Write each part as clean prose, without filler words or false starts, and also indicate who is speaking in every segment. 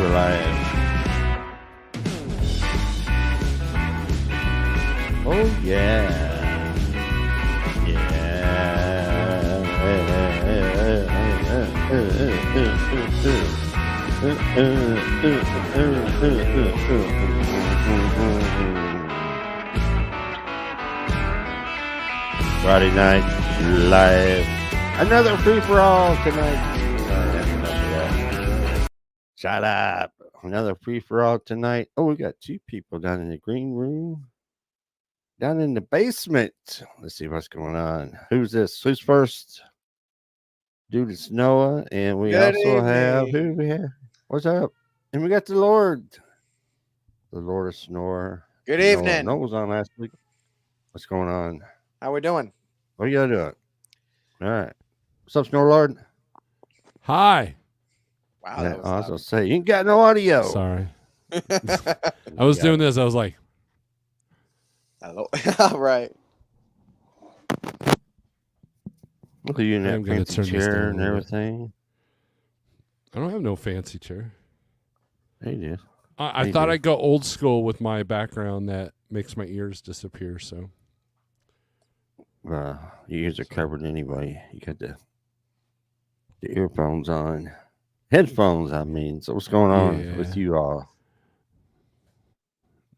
Speaker 1: live. Oh, yeah. Friday night live. Another free for all tonight. Shut up. Another free for all tonight. Oh, we got two people down in the green room. Down in the basement. Let's see what's going on. Who's this? Who's first? Dude, it's Noah. And we
Speaker 2: Good
Speaker 1: also
Speaker 2: evening.
Speaker 1: have, who do we have? What's up? And we got the Lord. The Lord of Snore.
Speaker 2: Good
Speaker 1: Noah.
Speaker 2: evening.
Speaker 1: Noah was on last week. What's going on?
Speaker 2: How we doing?
Speaker 1: What are you going to do? All right. What's up, Snore Lord?
Speaker 3: Hi.
Speaker 2: Wow,
Speaker 1: Yeah,
Speaker 2: that was
Speaker 1: I was
Speaker 2: loud.
Speaker 1: going to say, you ain't got no audio.
Speaker 3: Sorry. I was doing this. I was like,
Speaker 2: Hello. All right.
Speaker 1: Look at you in
Speaker 3: I'm
Speaker 1: that
Speaker 3: gonna
Speaker 1: fancy
Speaker 3: turn this
Speaker 1: chair
Speaker 3: down a
Speaker 1: and
Speaker 3: little bit.
Speaker 1: everything.
Speaker 3: I don't have no fancy chair.
Speaker 1: Hey, dude.
Speaker 3: I
Speaker 1: Hey,
Speaker 3: thought
Speaker 1: dude.
Speaker 3: I'd go old school with my background that makes my ears disappear. So
Speaker 1: Your ears are covered anyway. You got the earphones on. Headphones, I mean. So what's going on with
Speaker 3: Yeah.
Speaker 1: you all?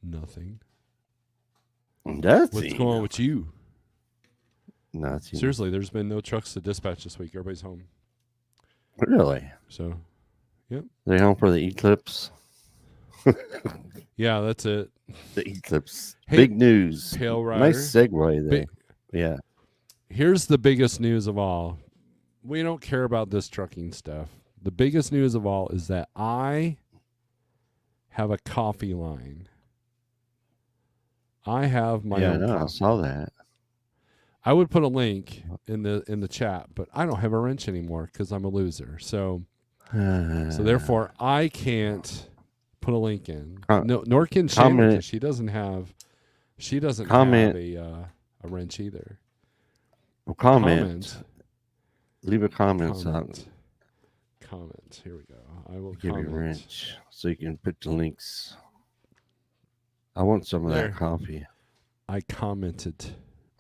Speaker 3: nothing.
Speaker 1: Nothing.
Speaker 3: What's going on with you?
Speaker 1: Nothing.
Speaker 3: Seriously, there's been no trucks to dispatch this week. Everybody's home.
Speaker 1: Really?
Speaker 3: So,
Speaker 1: They home for the eclipse?
Speaker 3: yeah, that's it.
Speaker 1: The eclipse.
Speaker 3: Hey,
Speaker 1: Big news.
Speaker 3: Pale Rider.
Speaker 1: Nice segue there.
Speaker 3: Big-
Speaker 1: Yeah.
Speaker 3: Here's the biggest news of all. We don't care about this trucking stuff. The biggest news of all is that I have a coffee line. I have my
Speaker 1: Yeah,
Speaker 3: own
Speaker 1: I know. I
Speaker 3: coffee.
Speaker 1: saw that.
Speaker 3: I would put a link in the chat, but I don't have a wrench anymore because I'm a loser. So therefore, I can't put a link in. No, nor can Shannon
Speaker 1: comment-
Speaker 3: because she doesn't have
Speaker 1: Comment.
Speaker 3: a wrench either.
Speaker 1: Well, comment. Leave a comment.
Speaker 3: Comment. Here we go. I will
Speaker 1: Give you a
Speaker 3: comment.
Speaker 1: wrench so you can put the links. I want some of
Speaker 3: There.
Speaker 1: that coffee.
Speaker 3: I commented.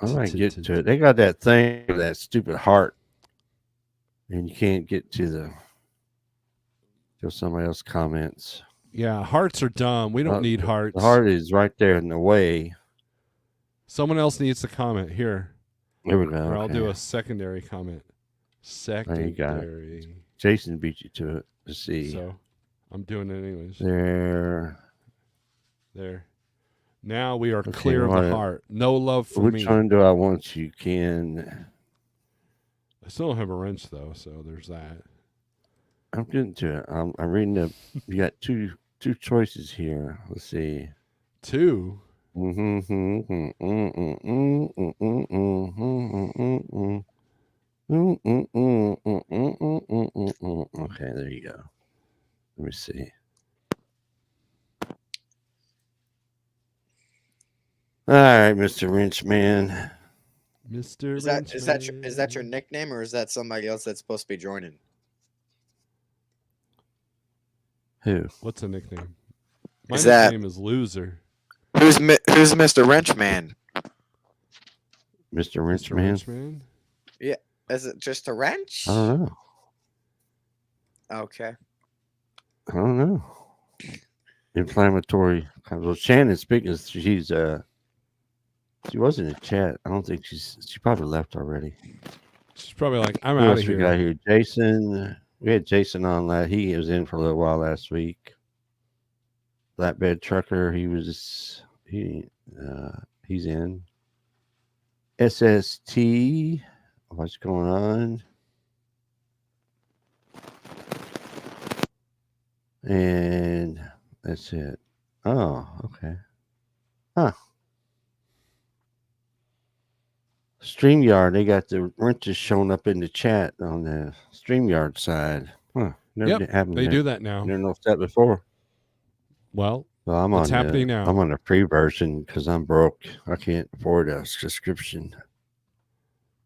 Speaker 1: I might get to it. They got that thing, that stupid heart, and you can't get to somebody else comments.
Speaker 3: Yeah, hearts are dumb. We don't need hearts.
Speaker 1: The heart is right there in the way.
Speaker 3: Someone else needs to comment here.
Speaker 1: There we go.
Speaker 3: Or I'll
Speaker 1: okay.
Speaker 3: do a secondary comment.
Speaker 1: you got it.
Speaker 3: Secondary.
Speaker 1: Jason beat you to it. Let's see.
Speaker 3: So I'm doing it anyways.
Speaker 1: There.
Speaker 3: Now we are
Speaker 1: Okay,
Speaker 3: clear of the heart. No love for
Speaker 1: Which
Speaker 3: me.
Speaker 1: one do I want you, Ken?
Speaker 3: I still don't have a wrench though, so there's that.
Speaker 1: I'm getting to it. I'm reading the. You got two choices here. Let's see.
Speaker 3: 2.
Speaker 1: Okay, there you go. Let me see. All right, Mr. Wrenchman.
Speaker 3: Mr.
Speaker 2: Is that your nickname, or is that somebody else that's supposed to be joining?
Speaker 1: Who?
Speaker 3: What's a nickname? My
Speaker 2: Is that-
Speaker 3: nickname is Loser.
Speaker 2: Who's Mr. Wrenchman?
Speaker 1: Mr.
Speaker 3: Mr.
Speaker 1: Wrenchman?
Speaker 3: Wrenchman?
Speaker 2: Is it just a wrench?
Speaker 1: I don't know.
Speaker 2: Okay.
Speaker 1: I don't know. Inflammatory. Well, Shannon's speaking. She was in the chat. I don't think she probably left already.
Speaker 3: She's probably like, I'm
Speaker 1: Who
Speaker 3: out
Speaker 1: else
Speaker 3: of
Speaker 1: we
Speaker 3: here.
Speaker 1: got here? Jason. We had Jason on that. He was in for a little while last week. Flatbed trucker. He's in. SST. What's going on? And that's it. Oh, okay. Huh. StreamYard, they got the wrenches showing up in the chat on the StreamYard side. Huh. Never happened.
Speaker 3: They do that now.
Speaker 1: Never noticed that before.
Speaker 3: Well,
Speaker 1: I'm
Speaker 3: what's
Speaker 1: on
Speaker 3: happening now?
Speaker 1: I'm on a free version because I'm broke. I can't afford a subscription.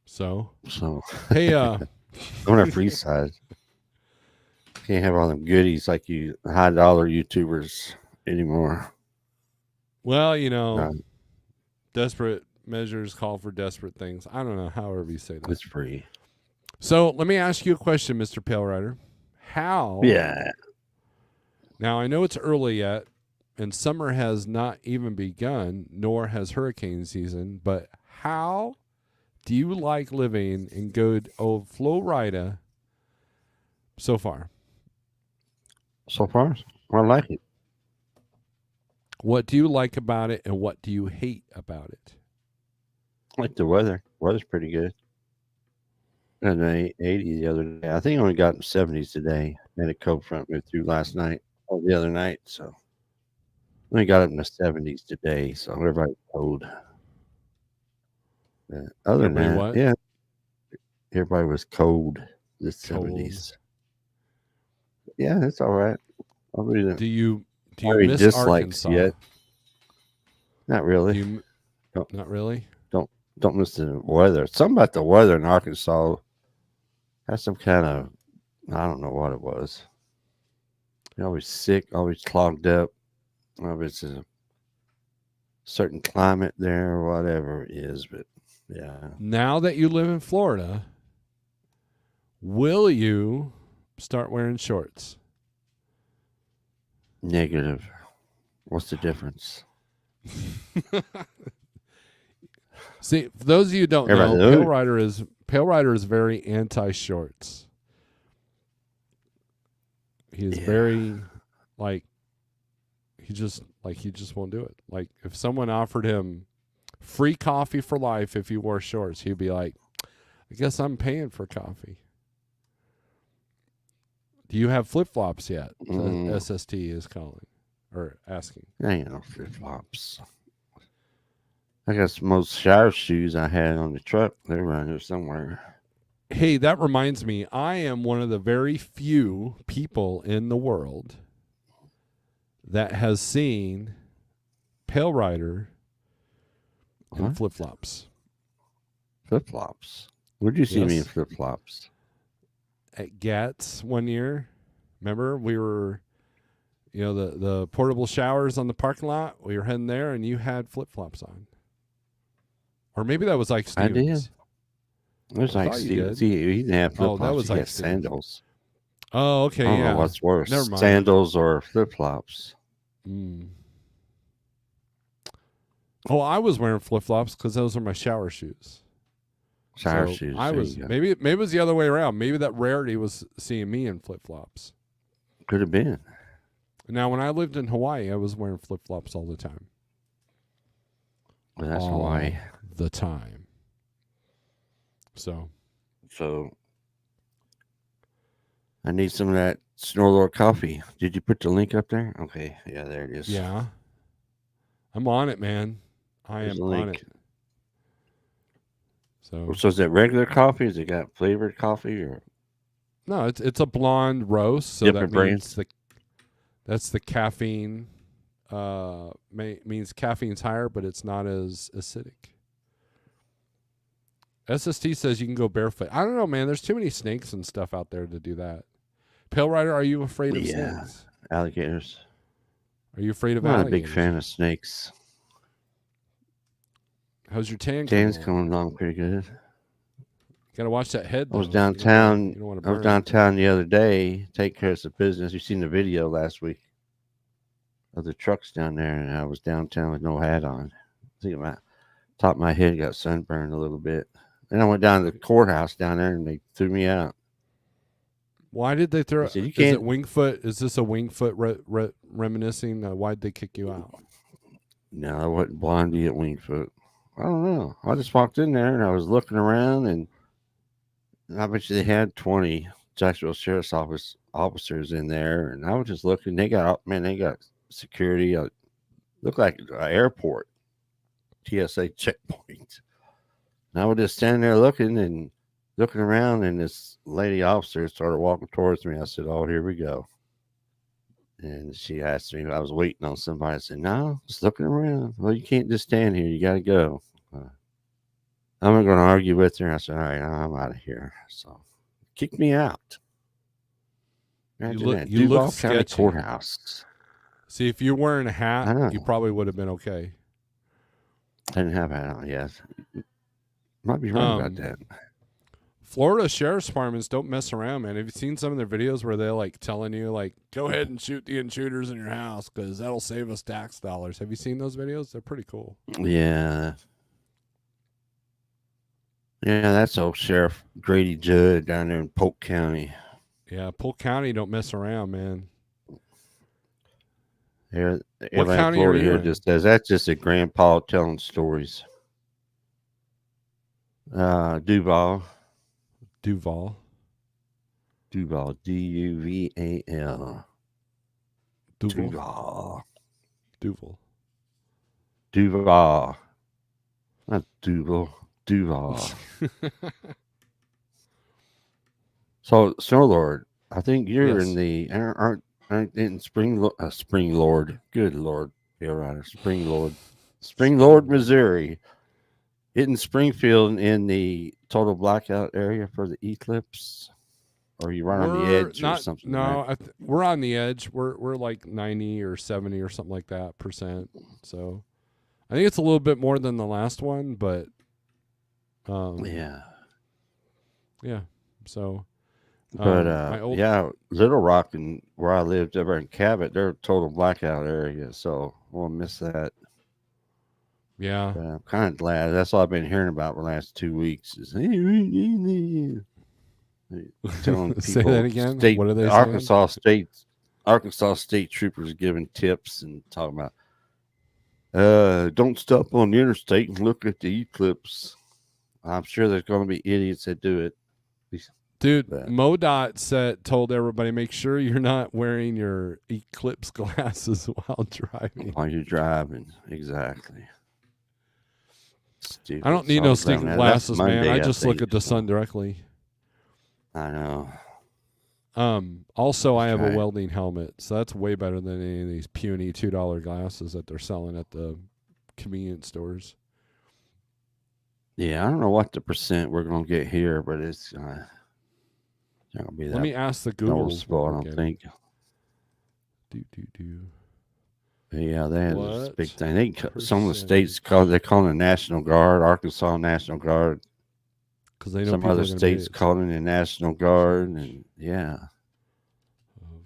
Speaker 3: So,
Speaker 1: So
Speaker 3: hey,
Speaker 1: I'm on a free side. Can't have all them goodies like you high dollar YouTubers anymore.
Speaker 3: Well,
Speaker 1: No,
Speaker 3: desperate measures call for desperate things. I don't know, however you say that.
Speaker 1: it's free.
Speaker 3: So let me ask you a question, Mr. Pale Rider. How?
Speaker 1: Yeah.
Speaker 3: Now, I know it's early yet, and summer has not even begun, nor has hurricane season, but how do you like living in good old Florida so far?
Speaker 1: So far, I like it.
Speaker 3: What do you like about it, and what do you hate about it?
Speaker 1: I like the weather. Weather's pretty good. And 80 the other day. I think I only got in 70s today. Had a cold front moved through last night or the other night. So we got up in the 70s today. So everybody's cold. Other than
Speaker 3: Everybody
Speaker 1: that,
Speaker 3: what?
Speaker 1: yeah, everybody was cold the
Speaker 3: Cold.
Speaker 1: 70s. Yeah, that's all right. I really
Speaker 3: Do you
Speaker 1: Very
Speaker 3: miss
Speaker 1: dislikes
Speaker 3: Arkansas?
Speaker 1: yet. Not
Speaker 3: Do
Speaker 1: really.
Speaker 3: you
Speaker 1: Don't
Speaker 3: not really?
Speaker 1: don't miss the weather. Something about the weather in Arkansas has some kind of I don't know what it was. You're always sick, always clogged up. It's a certain climate there or whatever it is, but yeah.
Speaker 3: Now that you live in Florida, will you start wearing shorts?
Speaker 1: Negative. What's the difference?
Speaker 3: See, for those of you who don't
Speaker 1: Everybody
Speaker 3: know,
Speaker 1: knows.
Speaker 3: Pale Rider is very anti-shorts. He is
Speaker 1: Yeah.
Speaker 3: very he just won't do it. Like if someone offered him free coffee for life if he wore shorts, he'd be like, I guess I'm paying for coffee. Do you have flip-flops yet? SST is calling or asking.
Speaker 1: I ain't no flip flops. I got some most shower shoes I had on the truck. They're around here somewhere.
Speaker 3: Hey, that reminds me, I am one of the very few people in the world that has seen Pale Rider in
Speaker 1: What?
Speaker 3: flip-flops.
Speaker 1: Flip flops. Where'd you see me in
Speaker 3: Yes.
Speaker 1: flip flops?
Speaker 3: At Gats one year. Remember, we were, the portable showers on the parking lot. We were heading there, and you had flip-flops on. Or maybe that was like
Speaker 1: I did.
Speaker 3: Stevens.
Speaker 1: There's
Speaker 3: I
Speaker 1: like
Speaker 3: thought you
Speaker 1: Steve.
Speaker 3: did.
Speaker 1: See, he didn't have flip
Speaker 3: Oh,
Speaker 1: flops.
Speaker 3: that was
Speaker 1: He
Speaker 3: like
Speaker 1: had
Speaker 3: Stevens.
Speaker 1: sandals.
Speaker 3: Oh, okay,
Speaker 1: I don't
Speaker 3: yeah.
Speaker 1: know what's worse,
Speaker 3: Never mind.
Speaker 1: sandals or flip flops.
Speaker 3: Oh, I was wearing flip-flops because those are my shower shoes.
Speaker 1: Shower
Speaker 3: So
Speaker 1: shoes.
Speaker 3: I
Speaker 1: there
Speaker 3: was
Speaker 1: you go.
Speaker 3: maybe it was the other way around. Maybe that Rarity was seeing me in flip-flops.
Speaker 1: Could have been.
Speaker 3: Now, when I lived in Hawaii, I was wearing flip-flops all the time.
Speaker 1: Well, that's
Speaker 3: all
Speaker 1: Hawaii.
Speaker 3: the time. So
Speaker 1: So I need some of that Snorlord coffee. Did you put the link up there? Okay. Yeah, there it is.
Speaker 3: yeah, I'm on it, man. I
Speaker 1: There's
Speaker 3: am
Speaker 1: the
Speaker 3: on
Speaker 1: link.
Speaker 3: it. So
Speaker 1: So is it regular coffee? Has it got flavored coffee or
Speaker 3: no, it's a blonde roast, so
Speaker 1: different
Speaker 3: that means
Speaker 1: brands?
Speaker 3: that's the caffeine. Means caffeine's higher, but it's not as acidic. SST says you can go barefoot. I don't know, man. There's too many snakes and stuff out there to do that. Pale Rider, are you afraid of
Speaker 1: Yeah.
Speaker 3: snakes?
Speaker 1: Alligators.
Speaker 3: Are you afraid of
Speaker 1: I'm not a
Speaker 3: alligators?
Speaker 1: big fan of snakes.
Speaker 3: How's your tan
Speaker 1: Dan's
Speaker 3: coming
Speaker 1: coming along pretty good.
Speaker 3: Gotta watch that head.
Speaker 1: I was
Speaker 3: though.
Speaker 1: downtown.
Speaker 3: You don't wanna
Speaker 1: I was
Speaker 3: burn.
Speaker 1: downtown the other day, take care of some business. You seen the video last week of the trucks down there, and I was downtown with no hat on. I think my top of my head got sunburned a little bit. Then I went down to the courthouse down there, and they threw me out.
Speaker 3: Why did they throw?
Speaker 1: They said, "You
Speaker 3: Is it
Speaker 1: can't."
Speaker 3: Wingfoot? Is this a Wingfoot reminiscing? Why'd they kick you out?
Speaker 1: No, I wasn't Blondie at Wingfoot. I don't know. I just walked in there and I was looking around, and I bet you they had 20 Jacksonville Sheriff's Office officers in there, and I was just looking. They got security. Looked like an airport TSA checkpoint. And I was just standing there looking around, and this lady officer started walking towards me. I said, "Oh, here we go." And she asked me if I was waiting on somebody. I said, "No, just looking around." "Well, you can't just stand here. You got to go." I'm not going to argue with her. I said, "All right, I'm out of here." So, kicked me out. Imagine
Speaker 3: look
Speaker 1: that.
Speaker 3: you look
Speaker 1: Duval County
Speaker 3: sketchy.
Speaker 1: Courthouse.
Speaker 3: See, if you're wearing a
Speaker 1: I
Speaker 3: hat,
Speaker 1: know.
Speaker 3: you probably would have been okay.
Speaker 1: I didn't have that on. Yes, might be right about that.
Speaker 3: Florida sheriff's departments don't mess around, man. Have you seen some of their videos where they're like telling you, like, go ahead and shoot the intruders in your house because that'll save us tax dollars? Have you seen those videos? They're pretty cool.
Speaker 1: Yeah. Yeah, that's old Sheriff Grady Judd down there in Polk County.
Speaker 3: Yeah, Polk County don't mess around, man.
Speaker 1: Here,
Speaker 3: What
Speaker 1: everybody in
Speaker 3: county are
Speaker 1: Florida
Speaker 3: you
Speaker 1: here
Speaker 3: in?
Speaker 1: just says that's just a grandpa telling stories. Duval.
Speaker 3: Duval.
Speaker 1: Duval. Duval.
Speaker 3: Duval.
Speaker 1: Duval.
Speaker 3: Duval.
Speaker 1: Duval. Not Duval. Duval. So, Snow Lord, I think you're
Speaker 3: Yes.
Speaker 1: in the aren't in Spring Lord. Good Lord, you're right. Spring Lord, Missouri. Hitting Springfield in the total blackout area for the eclipse, or you right on the edge or something.
Speaker 3: No,
Speaker 1: right?
Speaker 3: we're on the edge. We're like 90 or 70 or something like that %. So I think it's a little bit more than the last one, but
Speaker 1: Yeah.
Speaker 3: So,
Speaker 1: But yeah, Little Rock and where I lived over in Cabot, they're a total blackout area, so I won't miss that.
Speaker 3: Yeah.
Speaker 1: But I'm kind of glad. That's all I've been hearing about the last 2 weeks. Is telling people.
Speaker 3: Say that again. What are they saying?
Speaker 1: Arkansas State troopers giving tips and talking about, don't stop on the interstate and look at the eclipse. I'm sure there's going to be idiots that do it.
Speaker 3: Dude, MoDOT told everybody, make sure you're not wearing your eclipse glasses while driving.
Speaker 1: While you're driving, exactly. Stupid.
Speaker 3: I don't need no sneaking glasses, man. I just look at the sun directly.
Speaker 1: I know.
Speaker 3: Also, I have a welding helmet, so that's way better than any of these puny $2 glasses that they're selling at the convenience stores.
Speaker 1: Yeah, I don't know what the percent we're gonna get here, but it's not gonna be that.
Speaker 3: Let me ask the Google.
Speaker 1: I don't think. Yeah, they have this big thing. Some of the states call it the National Guard, Arkansas National Guard.
Speaker 3: Because they know
Speaker 1: some other states calling the National Guard, and yeah,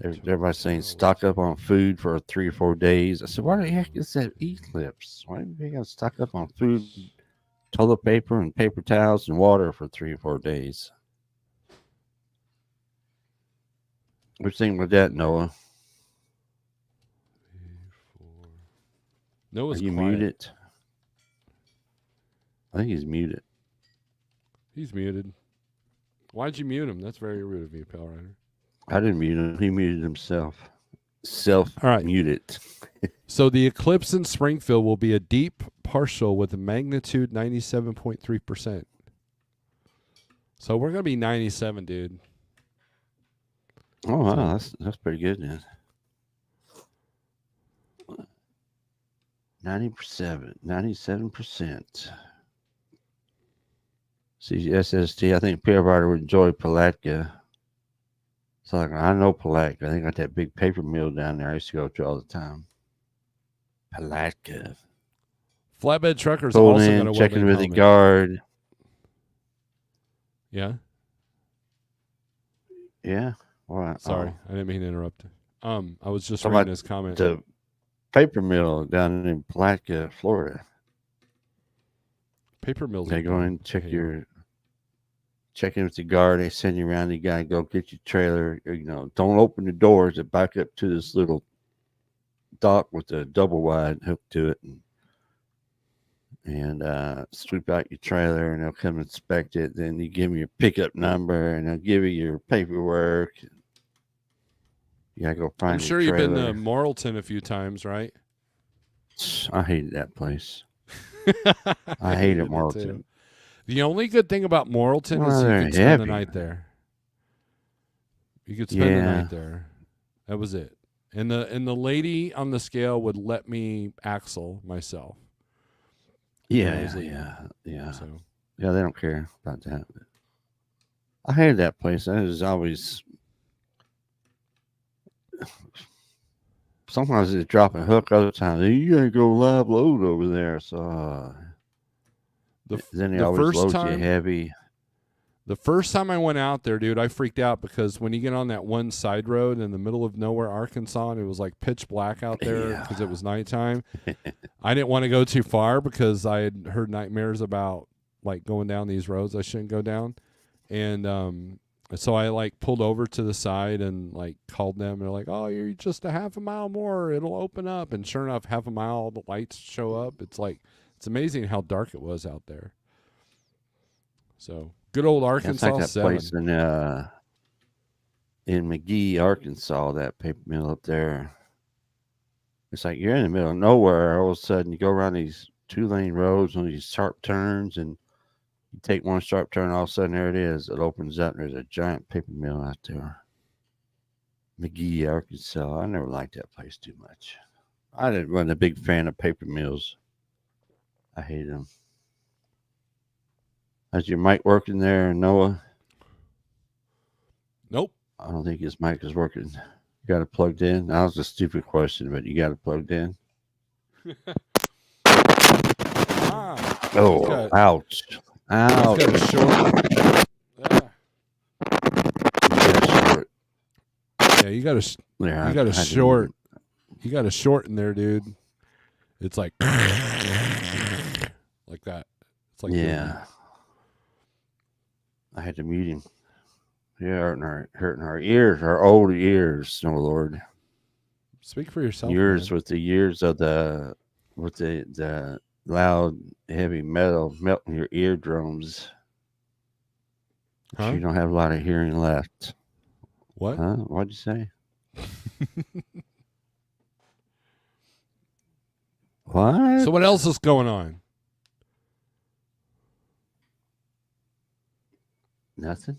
Speaker 1: everybody's saying stock up on food for 3 or 4 days. I said, why the heck is that eclipse? Why do you got to stock up on food, toilet paper, and paper towels and water for 3 or 4 days? What you think with that, Noah?
Speaker 3: Noah's
Speaker 1: Are you
Speaker 3: quiet.
Speaker 1: muted? I think he's muted.
Speaker 3: He's muted. Why'd you mute him? That's very rude of you, Pal Rider.
Speaker 1: I didn't mute him. He muted himself. Self-muted.
Speaker 3: So the eclipse in Springfield will be a deep partial with a magnitude 97.3%. So we're going to be 97, dude.
Speaker 1: Oh, wow. That's pretty good, then. 97%. CSST, I think Pierre Ryder would enjoy Palatka. So I know Palatka. They got that big paper mill down there I used to go to all the time. Palatka.
Speaker 3: Flatbed truckers also got a
Speaker 1: checking with
Speaker 3: helmet.
Speaker 1: the guard.
Speaker 3: Yeah?
Speaker 1: Yeah. Well,
Speaker 3: sorry, I didn't mean to interrupt. I was just reading his comment.
Speaker 1: The paper mill down in Palatka, Florida.
Speaker 3: Paper mills.
Speaker 1: They go in, check in with the guard. They send you around. You gotta go get your trailer. Don't open the doors. They back up to this little dock with a double wide hook to it, and sweep out your trailer, and they'll come inspect it. Then you give them your pickup number, and they'll give you your paperwork. You gotta go find.
Speaker 3: I'm sure
Speaker 1: your
Speaker 3: you've been to Morrilton a few times, right?
Speaker 1: I hated that place. I hated Morrilton.
Speaker 3: The only good thing about Morrilton is you could spend the night there. You could spend the night there. That was it. And the lady on the scale would let me axle myself.
Speaker 1: Yeah.
Speaker 3: So.
Speaker 1: Yeah, they don't care about that. I hated that place. That is always sometimes it's dropping hook, other times you gotta go live load over there. So then he
Speaker 3: the
Speaker 1: always
Speaker 3: first
Speaker 1: loads you
Speaker 3: time,
Speaker 1: heavy.
Speaker 3: the first time I went out there, dude, I freaked out because when you get on that one side road in the middle of nowhere, Arkansas, and it was like pitch black out there because it was nighttime. I didn't want to go too far because I had heard nightmares about like going down these roads I shouldn't go down, and so I like pulled over to the side and like called them. They're like, "Oh, you're just a half a mile more. It'll open up." And sure enough, half a mile, all the lights show up. It's amazing how dark it was out there. So good old Arkansas.
Speaker 1: It's like that
Speaker 3: 7.
Speaker 1: place in McGee, Arkansas, that paper mill up there. It's like you're in the middle of nowhere. All of a sudden, you go around these 2-lane roads on these sharp turns, and you take one sharp turn, all of a sudden, there it is. It opens up, and there's a giant paper mill out there. McGee, Arkansas. I never liked that place too much. Wasn't a big fan of paper mills. I hate them. Is your mic working there, Noah?
Speaker 3: Nope.
Speaker 1: I don't think his mic is working. You got it plugged in? That was a stupid question, but you got it plugged in? Oh, ouch. Ouch.
Speaker 3: Got a short. Yeah, you got a short. You got a short in there, dude. It's like like that. It's like
Speaker 1: yeah. I had to mute him. Yeah, hurting our ears, our old ears. Oh Lord.
Speaker 3: Speak for yourself.
Speaker 1: Yours
Speaker 3: man.
Speaker 1: with the years of the loud, heavy metal melting your eardrums.
Speaker 3: Huh?
Speaker 1: You don't have a lot of hearing left.
Speaker 3: What?
Speaker 1: Huh? What'd you say? What?
Speaker 3: So what else is going on?
Speaker 1: Nothing.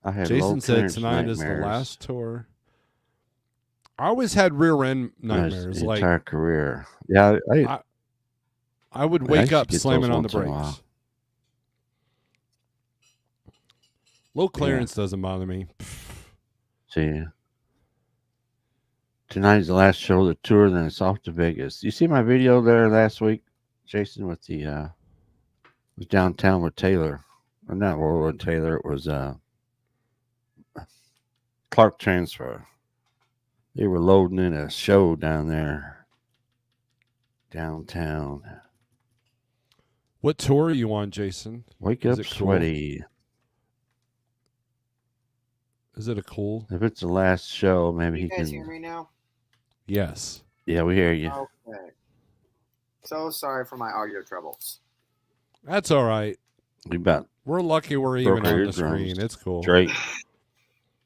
Speaker 1: I had
Speaker 3: Jason said tonight is the last tour. I always had rear end nightmares. Like
Speaker 1: entire career. Yeah,
Speaker 3: I would wake up
Speaker 1: get
Speaker 3: slamming
Speaker 1: those
Speaker 3: on the
Speaker 1: once in a
Speaker 3: brakes.
Speaker 1: while.
Speaker 3: Low clearance doesn't bother me.
Speaker 1: See, tonight's the last show of the tour, then it's off to Vegas. You see my video there last week, Jason, with the was downtown with Taylor. Well, not with Taylor, it was Clark Transfer. They were loading in a show down there, downtown.
Speaker 3: What tour are you on, Jason?
Speaker 1: Wake
Speaker 3: Is
Speaker 1: up
Speaker 3: it cool?
Speaker 1: sweaty.
Speaker 3: Is it a cool?
Speaker 1: If it's the last show, maybe
Speaker 2: You
Speaker 1: he
Speaker 2: guys
Speaker 1: can.
Speaker 2: hear me now?
Speaker 3: Yes.
Speaker 1: Yeah, we hear you.
Speaker 2: Okay. So sorry for my audio troubles.
Speaker 3: That's all right.
Speaker 1: We about
Speaker 3: We're lucky we're
Speaker 1: broke
Speaker 3: even
Speaker 1: our
Speaker 3: on the
Speaker 1: eardrums.
Speaker 3: screen. It's cool.
Speaker 1: Drake.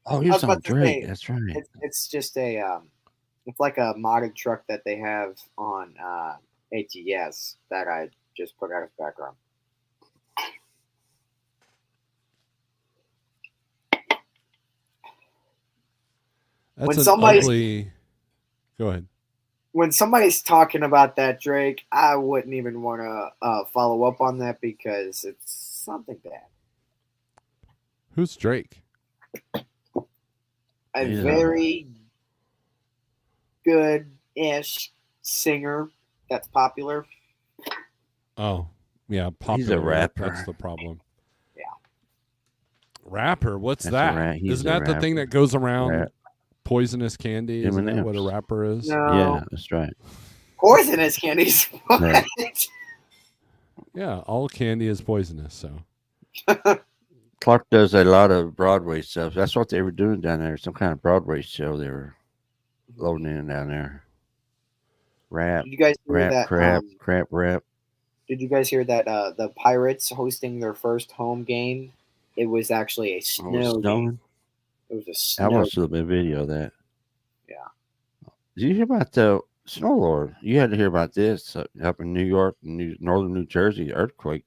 Speaker 1: Oh,
Speaker 2: I
Speaker 1: he
Speaker 2: was
Speaker 1: was on
Speaker 2: about to
Speaker 1: Drake.
Speaker 2: say,
Speaker 1: That's right.
Speaker 2: It's just it's like a modded truck that they have on ATS that I just put out as background.
Speaker 3: That's
Speaker 2: When
Speaker 3: an
Speaker 2: somebody's-
Speaker 3: ugly. Go ahead.
Speaker 2: When somebody's talking about that Drake, I wouldn't even want to follow up on that because it's something bad.
Speaker 3: Who's Drake?
Speaker 2: A
Speaker 1: Yeah.
Speaker 2: very good-ish singer that's popular.
Speaker 3: Oh, yeah, popular.
Speaker 1: He's a rapper.
Speaker 3: That's the problem.
Speaker 2: Yeah.
Speaker 3: Rapper? What's
Speaker 1: That's
Speaker 3: that?
Speaker 1: a rap- he's
Speaker 3: Isn't
Speaker 1: a
Speaker 3: that the thing
Speaker 1: rapper.
Speaker 3: that goes around
Speaker 1: Rap.
Speaker 3: poisonous candy? Isn't that what a
Speaker 1: M&Ms.
Speaker 3: rapper is?
Speaker 2: No.
Speaker 1: Yeah, that's right.
Speaker 2: Poisonous candies.
Speaker 1: Yeah.
Speaker 3: Yeah, all candy is poisonous. So
Speaker 1: Clark does a lot of Broadway stuff. That's what they were doing down there. Some kind of Broadway show they were loading in down there. Rap,
Speaker 2: Did you guys hear
Speaker 1: rap,
Speaker 2: that?
Speaker 1: crap, rap.
Speaker 2: Did you guys hear that the Pirates hosting their first home game? It was actually a
Speaker 1: Oh,
Speaker 2: snow
Speaker 1: it was
Speaker 2: game.
Speaker 1: snowing.
Speaker 2: It was a
Speaker 1: I
Speaker 2: snow.
Speaker 1: watched a little bit of video of that.
Speaker 2: Yeah.
Speaker 1: Did you hear about the Snow Lord? You had to hear about this up in New York, northern New Jersey earthquake.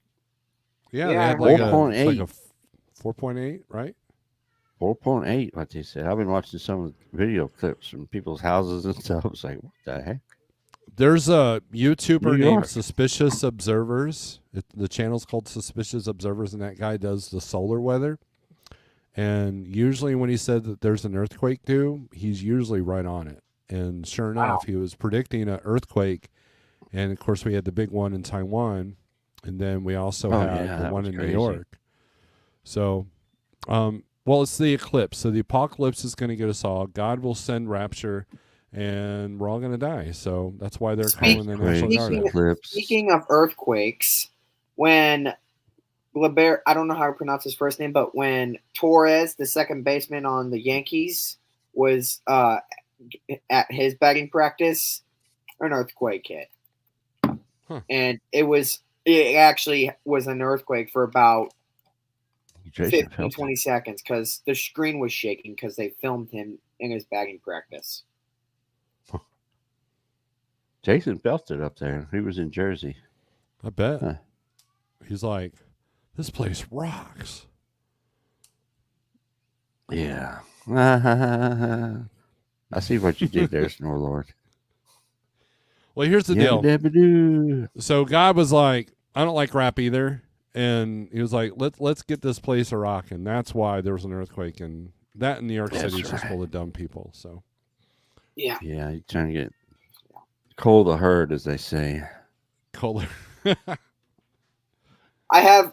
Speaker 3: yeah,
Speaker 2: Yeah,
Speaker 3: they
Speaker 2: I
Speaker 3: had
Speaker 2: heard
Speaker 3: like
Speaker 2: that.
Speaker 3: a
Speaker 1: 4.8.
Speaker 3: 4.8, right?
Speaker 1: 4.8, what they said. I've been watching some of the video clips from people's houses and stuff. I was like, what the heck?
Speaker 3: There's a YouTuber
Speaker 1: New
Speaker 3: named
Speaker 1: York.
Speaker 3: Suspicious Observers. The channel's called Suspicious Observers, and that guy does the solar weather. And usually when he said that there's an earthquake due, he's usually right on it. And sure enough, he was predicting an earthquake. And of course, we had the big one in Taiwan. And then we also had the one in New York. So, well, it's the eclipse. So the apocalypse is going to get us all. God will send rapture, and we're all going to die. So that's why they're calling the National Guard.
Speaker 2: Speaking of earthquakes, when I don't know how to pronounce his first name, but when Torres, the second baseman on the Yankees, was at his batting practice, an earthquake hit. And it actually was an earthquake for about 15, 20 seconds because the screen was shaking because they filmed him in his batting practice.
Speaker 1: Jason felt it up there. He was in Jersey.
Speaker 3: I bet. He's like, this place rocks.
Speaker 1: Yeah. I see what you did there, Snorlord.
Speaker 3: Well, here's the deal. So God was like, I don't like rap either. And he was like, let's get this place a rocking. That's why there was an earthquake. And that in New York City is just full of dumb people. So,
Speaker 2: yeah.
Speaker 1: Yeah, you're trying to get cold the herd, as they say.
Speaker 3: Colder.
Speaker 2: I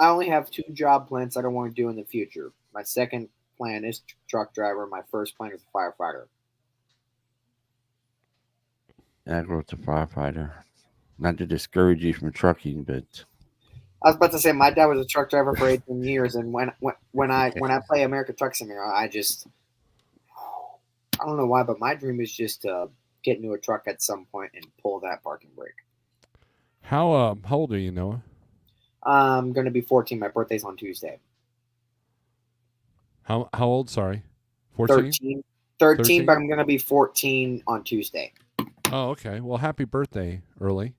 Speaker 2: only have two job plans I don't want to do in the future. My second plan is truck driver. My first plan is firefighter.
Speaker 1: I grew up to firefighter. Not to discourage you from trucking, but
Speaker 2: I was about to say my dad was a truck driver for 18 years, and when I play American Truck Simulator, I don't know why, but my dream is just to get into a truck at some point and pull that parking brake.
Speaker 3: How old are you, Noah?
Speaker 2: I'm gonna be 14. My birthday's on Tuesday.
Speaker 3: How old? Sorry, 14?
Speaker 2: 13, but I'm gonna be 14 on Tuesday.
Speaker 3: Oh, okay. Well, happy birthday early.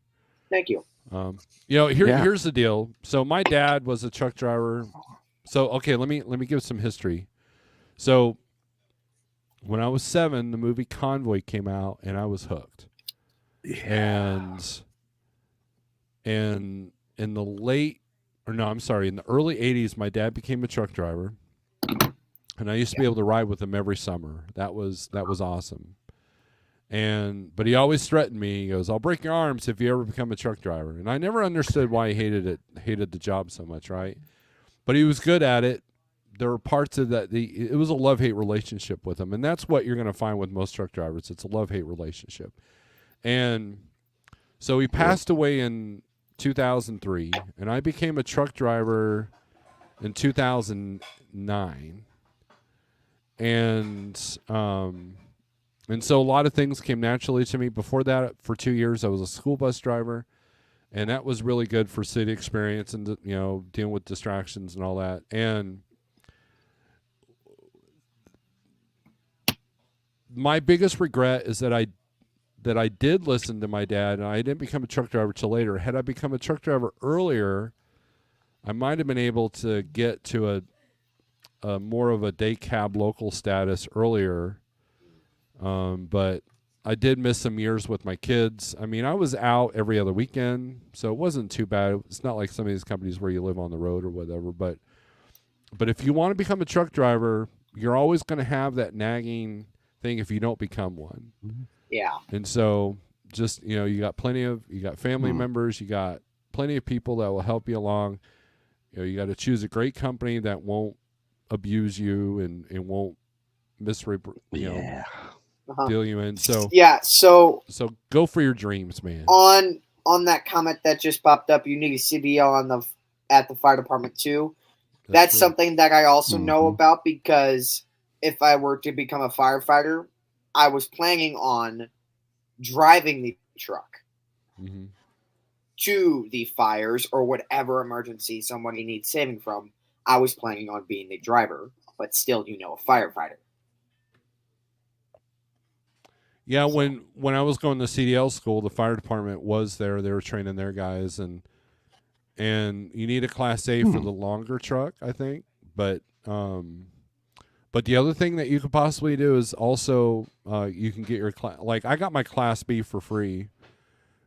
Speaker 2: Thank you.
Speaker 3: Here's the deal. So my dad was a truck driver. So okay, let me give some history. So when I was 7, the movie Convoy came out, and I was hooked.
Speaker 1: yeah.
Speaker 3: And in the in the early 80s, my dad became a truck driver, and I used to be able to ride with him every summer. That was awesome. But he always threatened me. He goes, "I'll break your arms if you ever become a truck driver." And I never understood why he hated the job so much, right? But he was good at it. There were parts of that. It was a love-hate relationship with him, and that's what you're going to find with most truck drivers. It's a love-hate relationship. And so he passed away in 2003, and I became a truck driver in 2009. And so a lot of things came naturally to me. Before that, for 2 years, I was a school bus driver, and that was really good for city experience and, dealing with distractions and all that. And my biggest regret is that I did listen to my dad, and I didn't become a truck driver till later. Had I become a truck driver earlier, I might have been able to get to a more of a day cab local status earlier. But I did miss some years with my kids. I mean, I was out every other weekend, so it wasn't too bad. It's not like some of these companies where you live on the road or whatever. But if you want to become a truck driver, you're always going to have that nagging thing if you don't become one.
Speaker 2: Yeah.
Speaker 3: And so just, you got family members, you got plenty of people that will help you along. You got to choose a great company that won't abuse you and won't deal you in. So so go for your dreams, man.
Speaker 2: On that comment that just popped up, you need a CDL at the fire department too. That's something that I also know about, because if I were to become a firefighter, I was planning on driving the truck to the fires or whatever emergency somebody needs saving from. I was planning on being the driver, but still, a firefighter.
Speaker 3: Yeah, when I was going to CDL school, the fire department was there. They were training their guys, and you need a Class A for the longer truck, I think. But the other thing that you could possibly do is also you can get your like I got my Class B for free.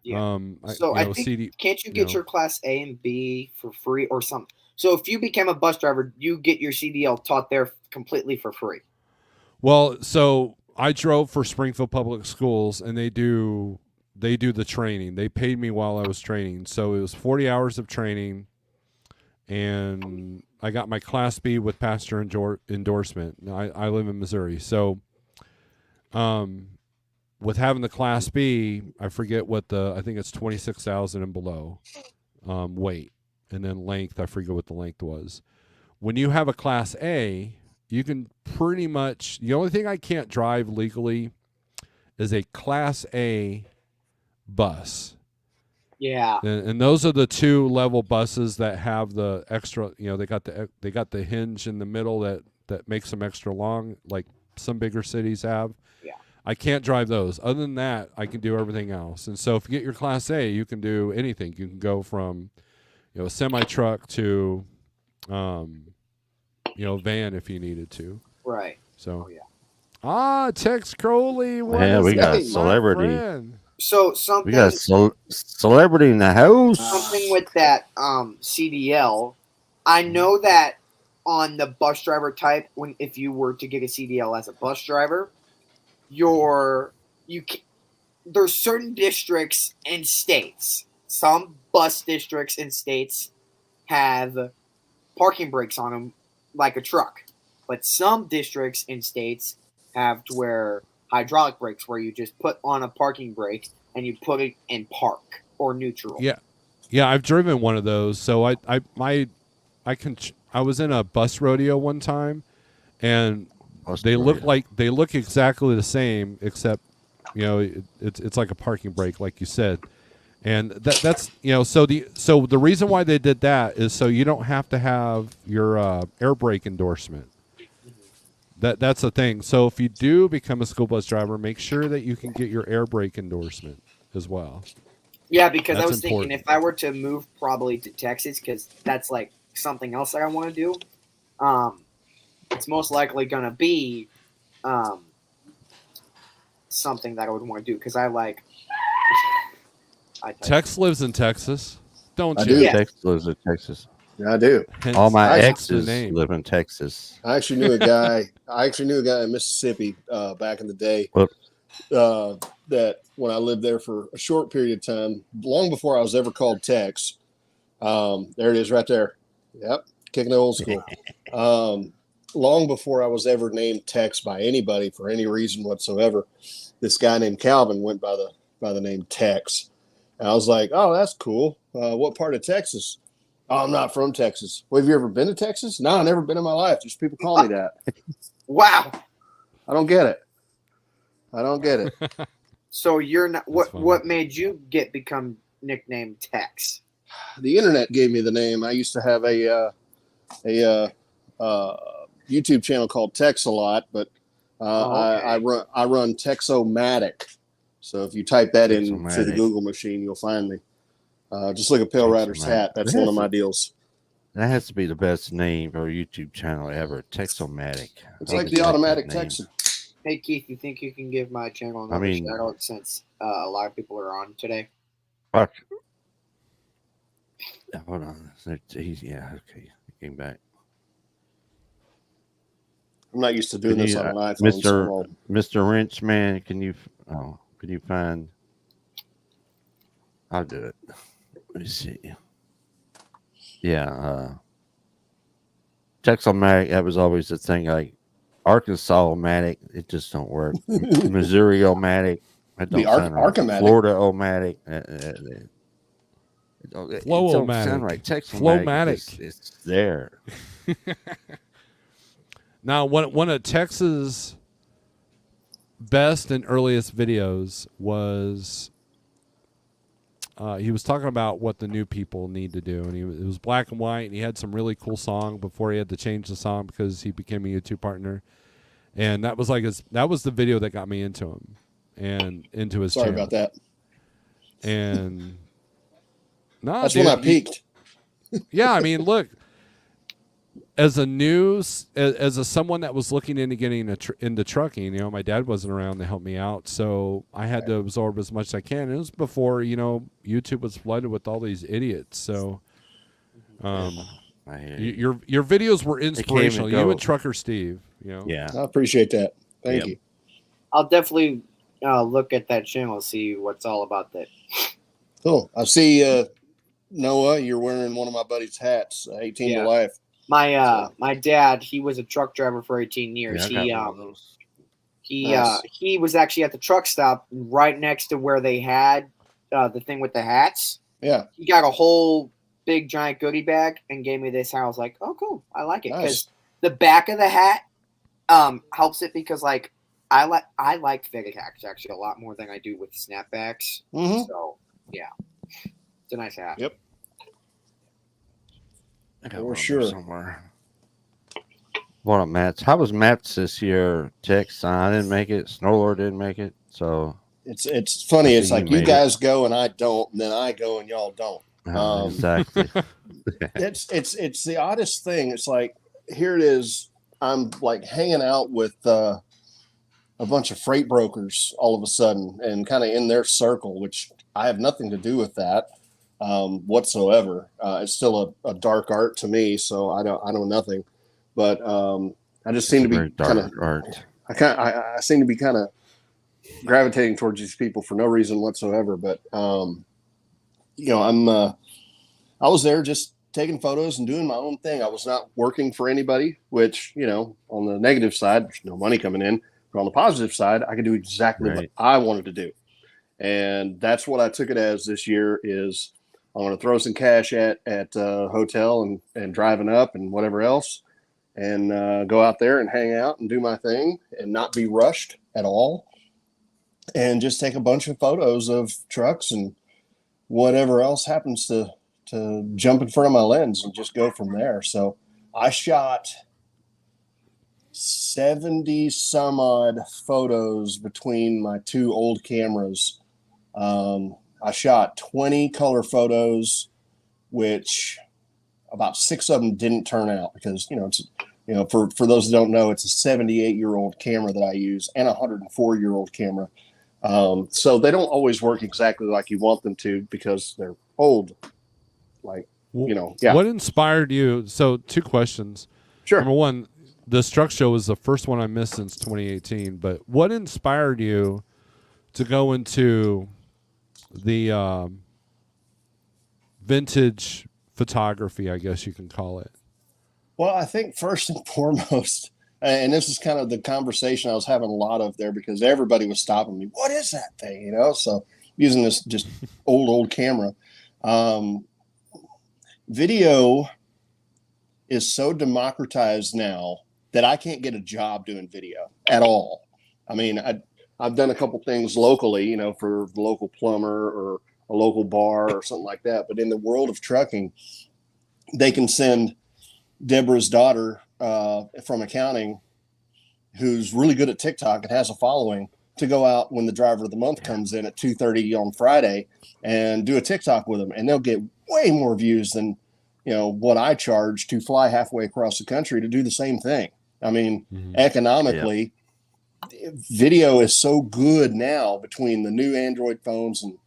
Speaker 2: Yeah. I think can't you get your Class A and B for free or something? So if you became a bus driver, you get your CDL taught there completely for free.
Speaker 3: Well, so I drove for Springfield Public Schools, and they do the training. They paid me while I was training, so it was 40 hours of training, and I got my Class B with passenger endorsement. I live in Missouri, so with having the Class B, I forget what I think it's 26,000 and below weight, and then length. I forget what the length was. When you have a Class A, you can pretty much, the only thing I can't drive legally is a Class A bus.
Speaker 2: Yeah.
Speaker 3: And those are the 2-level buses that have the extra, they got the hinge in the middle that makes them extra long, like some bigger cities have.
Speaker 2: Yeah.
Speaker 3: I can't drive those. Other than that, I can do everything else. And so if you get your Class A, you can do anything. You can go from, a semi-truck to, van if you needed to.
Speaker 2: Right.
Speaker 3: So,
Speaker 2: yeah.
Speaker 3: Tex Crowley.
Speaker 1: Yeah, we got a celebrity.
Speaker 3: Friend.
Speaker 2: So something.
Speaker 1: We got a celebrity in the house.
Speaker 2: Something with that CDL. I know that on the bus driver type, if you were to get a CDL as a bus driver, there's certain districts and states. Some bus districts and states have parking brakes on them like a truck, but some districts and states have to wear hydraulic brakes where you just put on a parking brake and you put it in park or neutral.
Speaker 3: Yeah, I've driven one of those. So I was in a bus rodeo one time, and they look exactly the same, except it's like a parking brake, like you said. And that's so the reason why they did that is so you don't have to have your air brake endorsement. That's the thing. So if you do become a school bus driver, make sure that you can get your air brake endorsement as well.
Speaker 2: Yeah, because
Speaker 3: that's
Speaker 2: I was
Speaker 3: important.
Speaker 2: thinking if I were to move probably to Texas, because that's like something else that I want to do, it's most likely going to be something that I would want to do because
Speaker 3: Tex lives in Texas, don't you?
Speaker 1: I do.
Speaker 2: Yeah.
Speaker 1: Tex lives in Texas.
Speaker 4: Yeah, I do.
Speaker 3: Hence,
Speaker 1: All my
Speaker 3: that's the
Speaker 1: exes
Speaker 3: name.
Speaker 1: live in Texas.
Speaker 4: I actually knew a guy. In Mississippi back in the day. That when I lived there for a short period of time, long before I was ever called Tex. There it is, right there. Yep, kicking the old school. Long before I was ever named Tex by anybody for any reason whatsoever, this guy named Calvin went by the name Tex. And I was like, oh, that's cool. What part of Texas? Oh, I'm not from Texas. Well, have you ever been to Texas? No, I've never been in my life. Just people call me that.
Speaker 2: Wow.
Speaker 4: I don't get it.
Speaker 2: So you're not. What made you become nicknamed Tex?
Speaker 4: The internet gave me the name. I used to have a YouTube channel called Tex a lot, but I run Texomatic. So if you type that into the Google machine, you'll find me. Just look at Pale Rider's hat. That's one of my deals.
Speaker 1: That has to be the best name for a YouTube channel ever. Texomatic.
Speaker 4: It's like the automatic Texan.
Speaker 2: Hey Keith, you think you can give my channel another shout out since a lot of people are on today?
Speaker 1: Fuck. Hold on. Yeah, okay. He came back.
Speaker 4: I'm not used to doing this on an iPhone.
Speaker 1: Mr. Wrench, man, can you find? I'll do it. Let me see. Yeah, Texomatic. That was always the thing. Like Arkansas-o-matic, it just don't work. Missouri-o-matic, that don't sound right. Florida-o-matic, it don't sound right. Texomatic, it's there.
Speaker 3: Now, one of Tex's best and earliest videos was he was talking about what the new people need to do, and it was black and white, and he had some really cool song before he had to change the song because he became a YouTube partner, and that was the video that got me into him and into his channel.
Speaker 4: Sorry about that.
Speaker 3: And
Speaker 4: that's when I peaked.
Speaker 3: Yeah, I mean, look. As someone that was looking into getting into trucking, my dad wasn't around to help me out, so I had to absorb as much as I can. And it was before YouTube was flooded with all these idiots. So, Your videos were inspirational. You and Trucker Steve.
Speaker 1: Yeah,
Speaker 4: I appreciate that. Thank you.
Speaker 2: I'll definitely look at that channel, see what's all about that.
Speaker 4: Cool. I see Noah, you're wearing one of my buddy's hats, 18 to life.
Speaker 2: My dad, he was a truck driver for 18 years. He was actually at the truck stop right next to where they had the thing with the hats.
Speaker 4: Yeah.
Speaker 2: He got a whole big giant goodie bag and gave me this hat. I was like, oh, cool. I like it. Because the back of the hat helps it because, like, I like fitted hats actually a lot more than I do with snapbacks.
Speaker 4: Mm-hmm.
Speaker 2: So, yeah. It's a nice hat.
Speaker 4: Yep.
Speaker 1: I got one somewhere. What up, Matt's? How was Matt's this year? Tex, I didn't make it. Snowlord didn't make it. So
Speaker 4: it's funny. It's like you guys go and I don't, and then I go and y'all don't.
Speaker 1: Exactly.
Speaker 4: it's the oddest thing. It's like here it is. I'm like hanging out with a bunch of freight brokers all of a sudden, and kind of in their circle, which I have nothing to do with that whatsoever. It's still a dark art to me, so I know nothing. But I just seem to be kind of art. I seem to be kind of gravitating towards these people for no reason whatsoever. But I was there just taking photos and doing my own thing. I was not working for anybody, which on the negative side, there's no money coming in. But on the positive side, I could do exactly what I wanted to do, and that's what I took it as this year. Is I'm going to throw some cash at a hotel and driving up and whatever else. And go out there and hang out and do my thing and not be rushed at all. And just take a bunch of photos of trucks and whatever else happens to jump in front of my lens and just go from there. So I shot 70 some odd photos between my two old cameras. I shot 20 color photos, which about 6 of them didn't turn out because, for those that don't know, it's a 78-year-old camera that I use and a 104-year-old camera. So they don't always work exactly like you want them to because they're old.
Speaker 3: What inspired you? So 2 questions.
Speaker 4: Sure.
Speaker 3: Number one, the Truck Show was the first one I missed since 2018. But what inspired you to go into the vintage photography, I guess you can call it?
Speaker 4: Well, I think first and foremost, and this is kind of the conversation I was having a lot of there because everybody was stopping me. What is that thing? So using this just old camera. Video is so democratized now that I can't get a job doing video at all. I mean, I've done a couple things locally, for the local plumber or a local bar or something like that. But in the world of trucking, they can send Deborah's daughter from accounting, who's really good at TikTok and has a following, to go out when the driver of the month comes in at 2:30 on Friday and do a TikTok with them. And they'll get way more views than, what I charge to fly halfway across the country to do the same thing. I mean, economically, video is so good now between the new Android phones and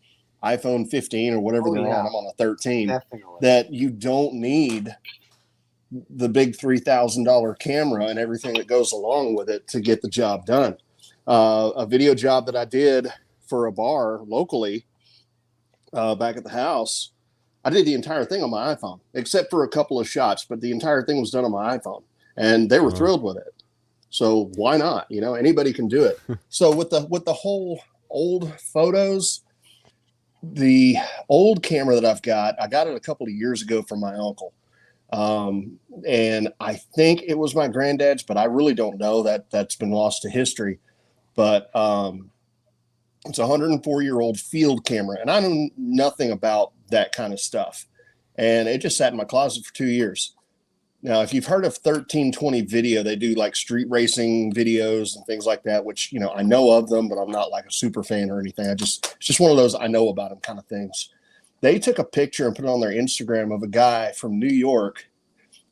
Speaker 4: iPhone 15 or whatever they're on. I'm on a 13. That you don't need the big $3,000 camera and everything that goes along with it to get the job done. A video job that I did for a bar locally back at the house, I did the entire thing on my iPhone, except for a couple of shots, but the entire thing was done on my iPhone, and they were thrilled with it. So why not? Anybody can do it. So with the whole old photos, the old camera that I got it a couple of years ago from my uncle. And I think it was my granddad's, but I really don't know. That's been lost to history. But it's a 104-year-old field camera, and I know nothing about that kind of stuff. And it just sat in my closet for 2 years. Now, if you've heard of 1320 Video, they do like street racing videos and things like that, which, I know of them, but I'm not like a super fan or anything. It's just one of those I know about them kind of things. They took a picture and put it on their Instagram of a guy from New York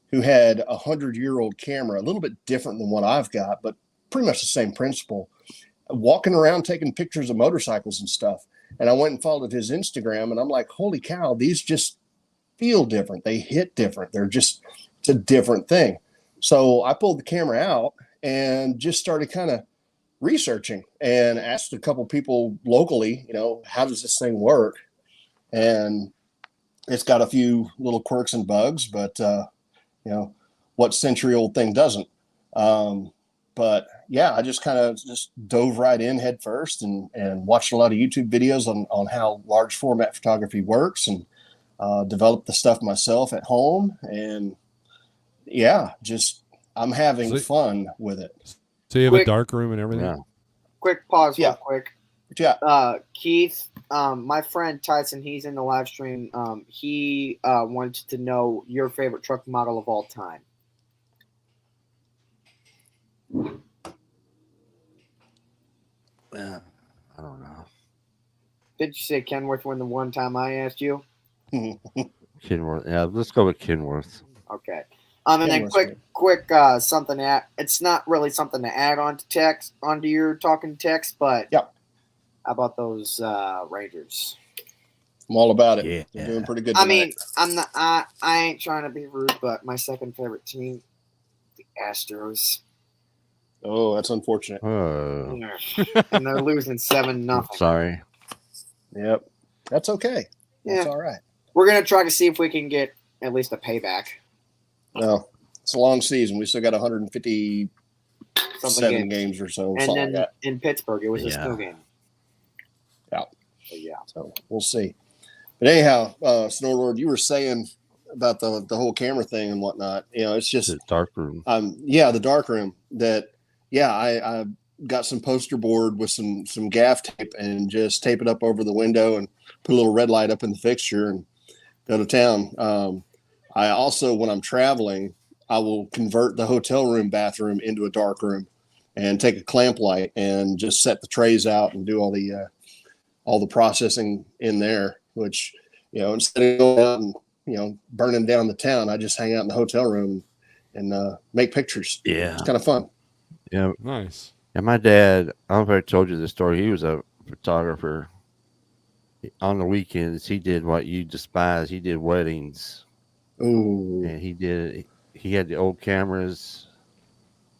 Speaker 4: who had a 100-year-old camera, a little bit different than what I've got, but pretty much the same principle, walking around taking pictures of motorcycles and stuff. And I went and followed his Instagram, and I'm like, holy cow, these just feel different. They hit different. It's a different thing. So I pulled the camera out and just started kind of researching and asked a couple people locally, how does this thing work? And it's got a few little quirks and bugs, but what century-old thing doesn't? But yeah, I just kind of just dove right in head first and watched a lot of YouTube videos on how large format photography works, and developed the stuff myself at home. And yeah, I'm having fun with it.
Speaker 3: So you have a dark room and everything?
Speaker 1: Yeah.
Speaker 2: Quick pause,
Speaker 4: Yeah.
Speaker 2: real quick.
Speaker 4: Yeah.
Speaker 2: Keith, my friend Tyson, he's in the live stream. He wanted to know your favorite truck model of all time.
Speaker 1: Yeah, I don't know.
Speaker 2: Did you say Kenworth when the one time I asked you?
Speaker 1: Kenworth. Yeah, let's go with Kenworth.
Speaker 2: Okay. And then quick something to add. It's not really something to add on to text, onto your talking text, but
Speaker 4: yeah.
Speaker 2: How about those Rangers?
Speaker 4: I'm all about it.
Speaker 1: Yeah.
Speaker 4: They're doing pretty good
Speaker 2: I
Speaker 4: tonight.
Speaker 2: mean, I'm not. I ain't trying to be rude, but my second favorite team, the Astros.
Speaker 4: Oh, that's unfortunate.
Speaker 2: And they're losing 7-0.
Speaker 1: Sorry.
Speaker 4: Yep. That's okay. That's
Speaker 2: Yeah.
Speaker 4: all right.
Speaker 2: We're gonna try to see if we can get at least a payback.
Speaker 4: No, it's a long season. We still got 157 games or so.
Speaker 2: And then
Speaker 4: like
Speaker 2: in Pittsburgh, it was a snow game.
Speaker 4: Yeah.
Speaker 2: So, yeah.
Speaker 4: So we'll see. But anyhow, Snowlord, you were saying about the whole camera thing and whatnot. It's just
Speaker 1: the dark room.
Speaker 4: The dark room. I got some poster board with some gaff tape and just tape it up over the window and put a little red light up in the fixture and go to town. I also, when I'm traveling, I will convert the hotel room bathroom into a dark room and take a clamp light and just set the trays out and do all the processing in there, which, instead of going out and, burning down the town, I just hang out in the hotel room and make pictures.
Speaker 1: Yeah.
Speaker 4: It's kind of fun.
Speaker 1: Yeah.
Speaker 3: Nice.
Speaker 1: And my dad, I don't know if I told you this story. He was a photographer. On the weekends, he did what you despise. He did weddings.
Speaker 4: Ooh.
Speaker 1: And he had the old cameras,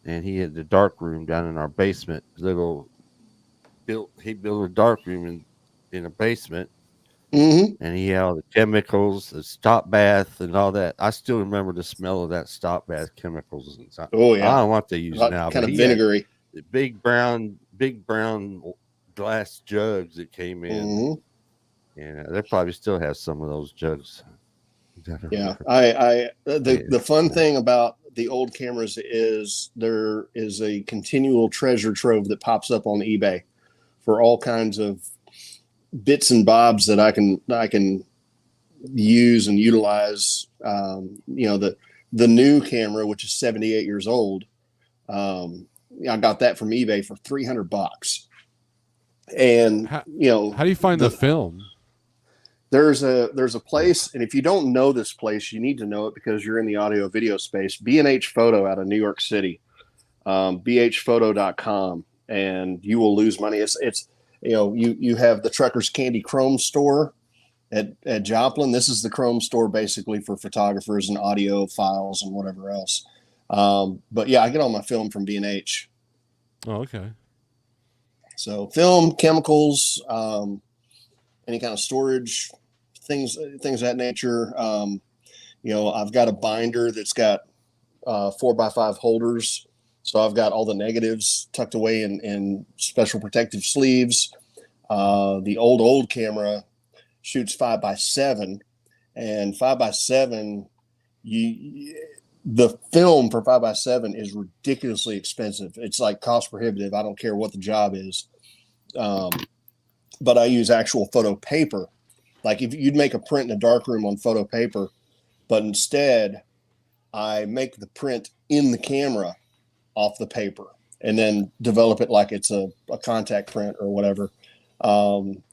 Speaker 1: and he had the dark room down in our basement. He built a dark room in a basement.
Speaker 4: Mm-hmm.
Speaker 1: And he had all the chemicals, the stop bath, and all that. I still remember the smell of that stop bath chemicals.
Speaker 4: Oh yeah,
Speaker 1: I don't know what they use now.
Speaker 4: Kind of vinegary.
Speaker 1: The big brown glass jugs that came in.
Speaker 4: Mm-hmm.
Speaker 1: And they probably still have some of those jugs.
Speaker 4: Yeah, the fun thing about the old cameras is there is a continual treasure trove that pops up on eBay for all kinds of bits and bobs that I can use and utilize. The new camera, which is 78 years old, I got that from eBay for $300. And
Speaker 3: how do you find the film?
Speaker 4: There's a place, and if you don't know this place, you need to know it because you're in the audio video space. B&H Photo out of New York City, bhphoto.com, and you will lose money. It's you have the Trucker's Candy Chrome store at Joplin. This is the Chrome store basically for photographers and audio files and whatever else. But yeah, I get all my film from B&H.
Speaker 3: Oh, okay.
Speaker 4: So film, chemicals, any kind of storage, things of that nature. I've got a binder that's got 4x5 holders. So I've got all the negatives tucked away in special protective sleeves. The old camera shoots 5x7, and 5x7, the film for 5x7 is ridiculously expensive. It's like cost prohibitive. I don't care what the job is. But I use actual photo paper. Like if you'd make a print in a darkroom on photo paper, but instead I make the print in the camera off the paper and then develop it like it's a contact print or whatever.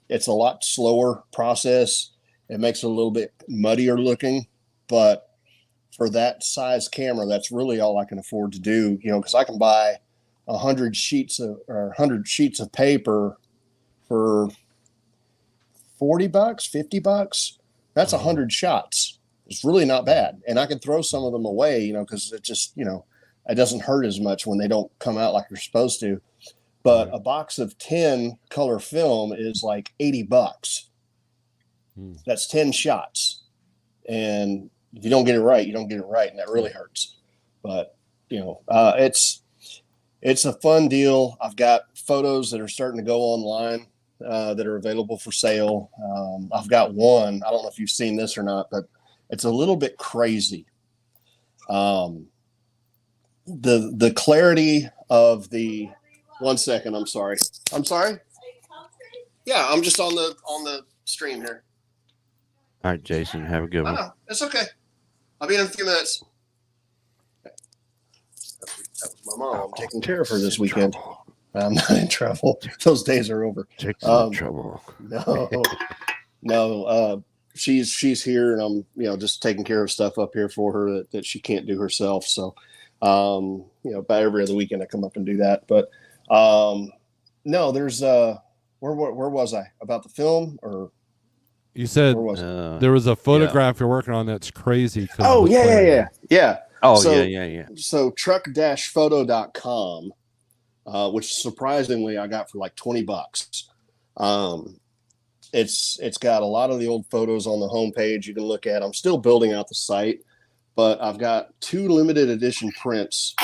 Speaker 4: It's a lot slower process. It makes it a little bit muddier looking, but for that size camera, that's really all I can afford to do, because I can buy 100 sheets of paper for $40, $50. That's 100 shots. It's really not bad. And I can throw some of them away, you know, because it just, you know, it doesn't hurt as much when they don't come out like they're supposed to. But a box of 10 color film is like $80. That's 10 shots. And if you don't get it right, you don't get it right. And that really hurts. But, you know, it's a fun deal. I've got photos that are starting to go online that are available for sale. I've got one. I don't know if you've seen this or not, but it's a little bit crazy. The clarity of the 1 second. I'm sorry. Yeah, I'm just on the stream here.
Speaker 1: All right, Jason, have a good one.
Speaker 4: It's okay. I'll be in a few minutes. That was my mom. I'm taking care of her this weekend. I'm not in trouble. Those days are over.
Speaker 1: Trouble.
Speaker 4: No. She's here, and I'm, you know, just taking care of stuff up here for her that she can't do herself. So, you know, about every other weekend I come up and do that. But no, there's where was I about the film? Or
Speaker 3: you said there was a photograph you're working on that's crazy.
Speaker 4: Oh yeah.
Speaker 1: Oh
Speaker 4: so,
Speaker 1: yeah.
Speaker 4: So truck-photo.com, which surprisingly I got for like $20. It's got a lot of the old photos on the homepage you can look at. I'm still building out the site, but I've got 2 limited edition prints.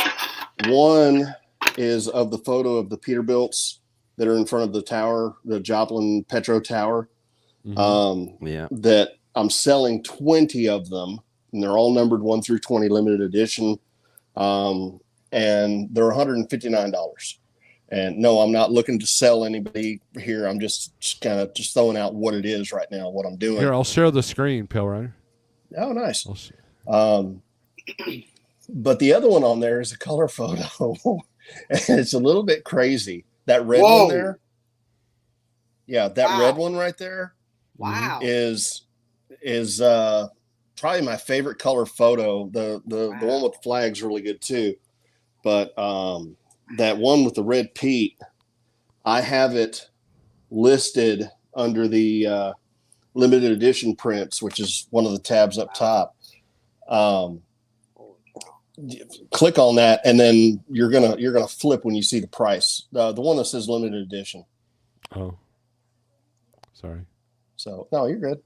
Speaker 4: One is of the photo of the Peterbilts that are in front of the tower, the Joplin Petro Tower. That I'm selling 20 of them, and they're all numbered 1 through 20, limited edition. And they're $159. And no, I'm not looking to sell anybody here. I'm just kind of throwing out what it is right now, what I'm doing.
Speaker 3: Here, I'll share the screen, Pill Rider.
Speaker 4: Oh, nice. But the other one on there is a color photo. And it's a little bit crazy. That red one there. Yeah, that red one right there.
Speaker 2: Wow.
Speaker 4: Is probably my favorite color photo. The one with the flag's really good too. But that one with the red Pete, I have it listed under the limited edition prints, which is one of the tabs up top. Click on that, and then you're gonna flip when you see the price. The one that says limited edition.
Speaker 3: Oh, sorry.
Speaker 4: So no, you're good.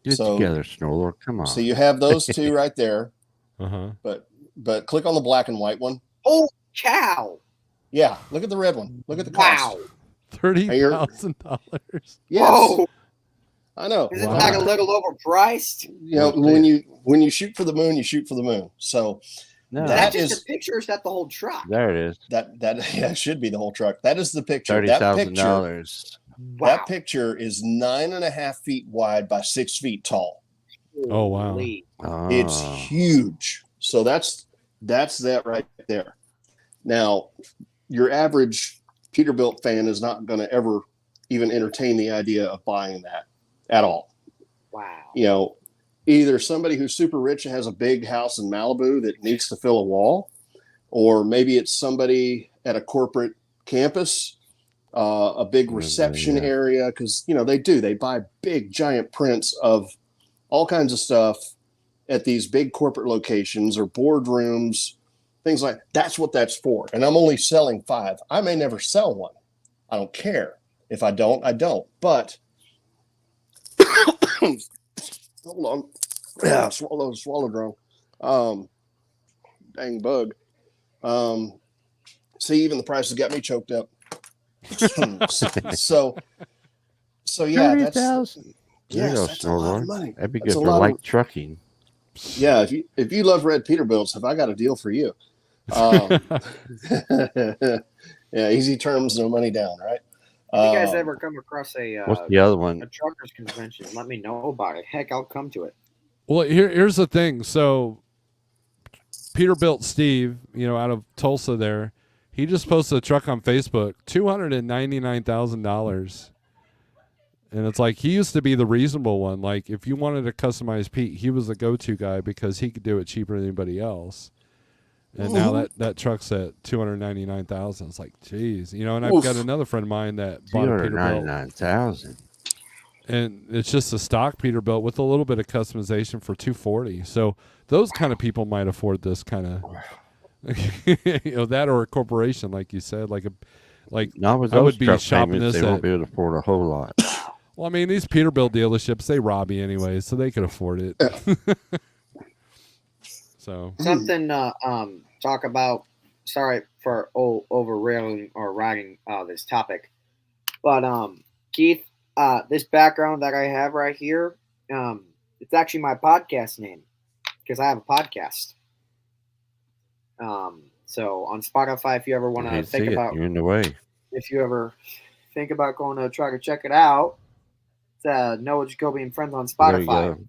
Speaker 1: Get together, Snorlord. Come on.
Speaker 4: So you have those 2 right there. But click on the black and white one.
Speaker 2: Oh cow!
Speaker 4: Yeah, look at the red one. Look at the cost.
Speaker 3: $30,000.
Speaker 4: Yes.
Speaker 2: Whoa.
Speaker 4: I know.
Speaker 2: Is it like a little overpriced?
Speaker 4: You know, when you shoot for the moon, you shoot for the moon. So
Speaker 2: that is a picture. Is that the whole truck?
Speaker 1: There it is.
Speaker 4: That it should be the whole truck. That is the picture.
Speaker 1: $30,000.
Speaker 4: That picture is 9.5 feet wide by 6 feet tall.
Speaker 3: Oh wow!
Speaker 4: It's huge. So that's that right there. Now, your average Peterbilt fan is not going to ever even entertain the idea of buying that at all.
Speaker 2: Wow.
Speaker 4: You know, either somebody who's super rich and has a big house in Malibu that needs to fill a wall, or maybe it's somebody at a corporate campus, a big reception area, because, you know, they buy big giant prints of all kinds of stuff at these big corporate locations or boardrooms, things like that's what that's for. And I'm only selling 5. I may never sell one. I don't care. If I don't, I don't. But hold on. Yeah, swallow drone. Dang bug. See, even the price has got me choked up. so yeah, that's a lot of money.
Speaker 1: That'd be good for light trucking.
Speaker 4: Yeah, if you love red Peterbilts, have I got a deal for you? Yeah, easy terms, no money down, right?
Speaker 2: If you guys ever come across
Speaker 1: what's the other one?
Speaker 2: A truckers convention, let me know about it. Heck, I'll come to it.
Speaker 3: Well, here's the thing. So Peterbilt Steve, out of Tulsa there, he just posted a truck on Facebook, $299,000. And it's like he used to be the reasonable one. Like if you wanted to customize Pete, he was the go-to guy because he could do it cheaper than anybody else. And now that truck's at $299,000. It's like, geez, and I've got another friend of mine that bought a Peterbilt.
Speaker 1: $299,000.
Speaker 3: And it's just a stock Peterbilt with a little bit of customization for $240. So those kind of people might afford this kind of, that or a corporation, like you said,
Speaker 1: Not with
Speaker 3: I would
Speaker 1: those
Speaker 3: be
Speaker 1: truck
Speaker 3: shopping
Speaker 1: payments,
Speaker 3: this
Speaker 1: they
Speaker 3: at.
Speaker 1: won't be able to afford a whole lot.
Speaker 3: Well, I mean, these Peterbilt dealerships, they rob you anyway, so they could afford it. So
Speaker 2: something talk about. Sorry for overrailing or ragging this topic, but Keith, this background that I have right here, it's actually my podcast name because I have a podcast. So on Spotify, if you ever want to think about,
Speaker 1: you're in the way.
Speaker 2: if you ever think about going to try to check it out, it's Noah Jacoby and Friends on
Speaker 1: There you
Speaker 2: Spotify.
Speaker 1: go.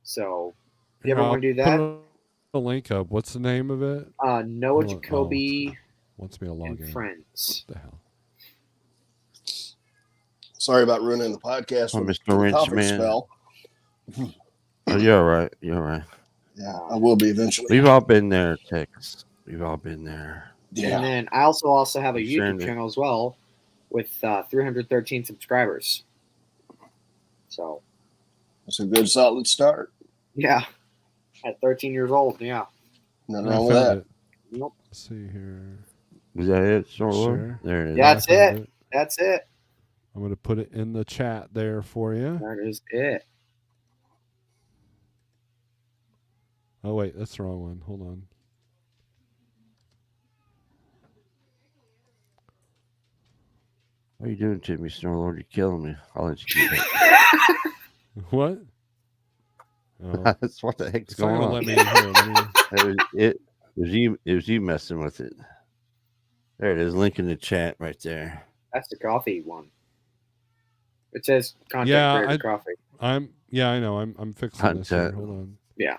Speaker 2: So if you ever want to do that,
Speaker 3: put a link up. What's the name of it?
Speaker 2: Noah Jacoby
Speaker 3: wants me to log
Speaker 2: and
Speaker 3: in.
Speaker 2: Friends.
Speaker 3: What the hell?
Speaker 4: Sorry about ruining the podcast
Speaker 1: Oh,
Speaker 4: with
Speaker 1: Mr.
Speaker 4: the
Speaker 1: Wrench,
Speaker 4: coffee
Speaker 1: man.
Speaker 4: spell.
Speaker 1: Oh, you're all right. You're all right.
Speaker 4: Yeah, I will be eventually.
Speaker 1: We've all been there, Tex. We've all been there.
Speaker 4: Yeah.
Speaker 2: And then I also have a
Speaker 1: Sharing
Speaker 2: YouTube
Speaker 1: it.
Speaker 2: channel as well with 313 subscribers. So
Speaker 4: That's a good solid start.
Speaker 2: yeah, at 13 years old, yeah.
Speaker 4: Nothing
Speaker 3: I
Speaker 4: wrong with
Speaker 3: found
Speaker 4: that.
Speaker 3: it.
Speaker 2: Nope.
Speaker 3: Let's see here.
Speaker 1: Is that it, Star Lord?
Speaker 3: Sure.
Speaker 1: There it is.
Speaker 2: Yeah, that's
Speaker 3: I found
Speaker 2: it. That's it.
Speaker 3: I'm going to put it in the chat there for you.
Speaker 2: That is it.
Speaker 3: Oh, wait, that's the wrong one. Hold on.
Speaker 1: What are you doing to me, Star Lord? You're killing me. I'll let you keep it.
Speaker 3: What? Oh,
Speaker 1: That's what the heck's
Speaker 3: it's not
Speaker 1: going
Speaker 3: gonna
Speaker 1: on.
Speaker 3: let me in here.
Speaker 1: It was you messing with it. There it is. Link in the chat right there.
Speaker 2: That's the coffee one. It says content
Speaker 3: Yeah,
Speaker 2: creator coffee.
Speaker 3: I know. I'm fixing this here. Hold on.
Speaker 2: Yeah.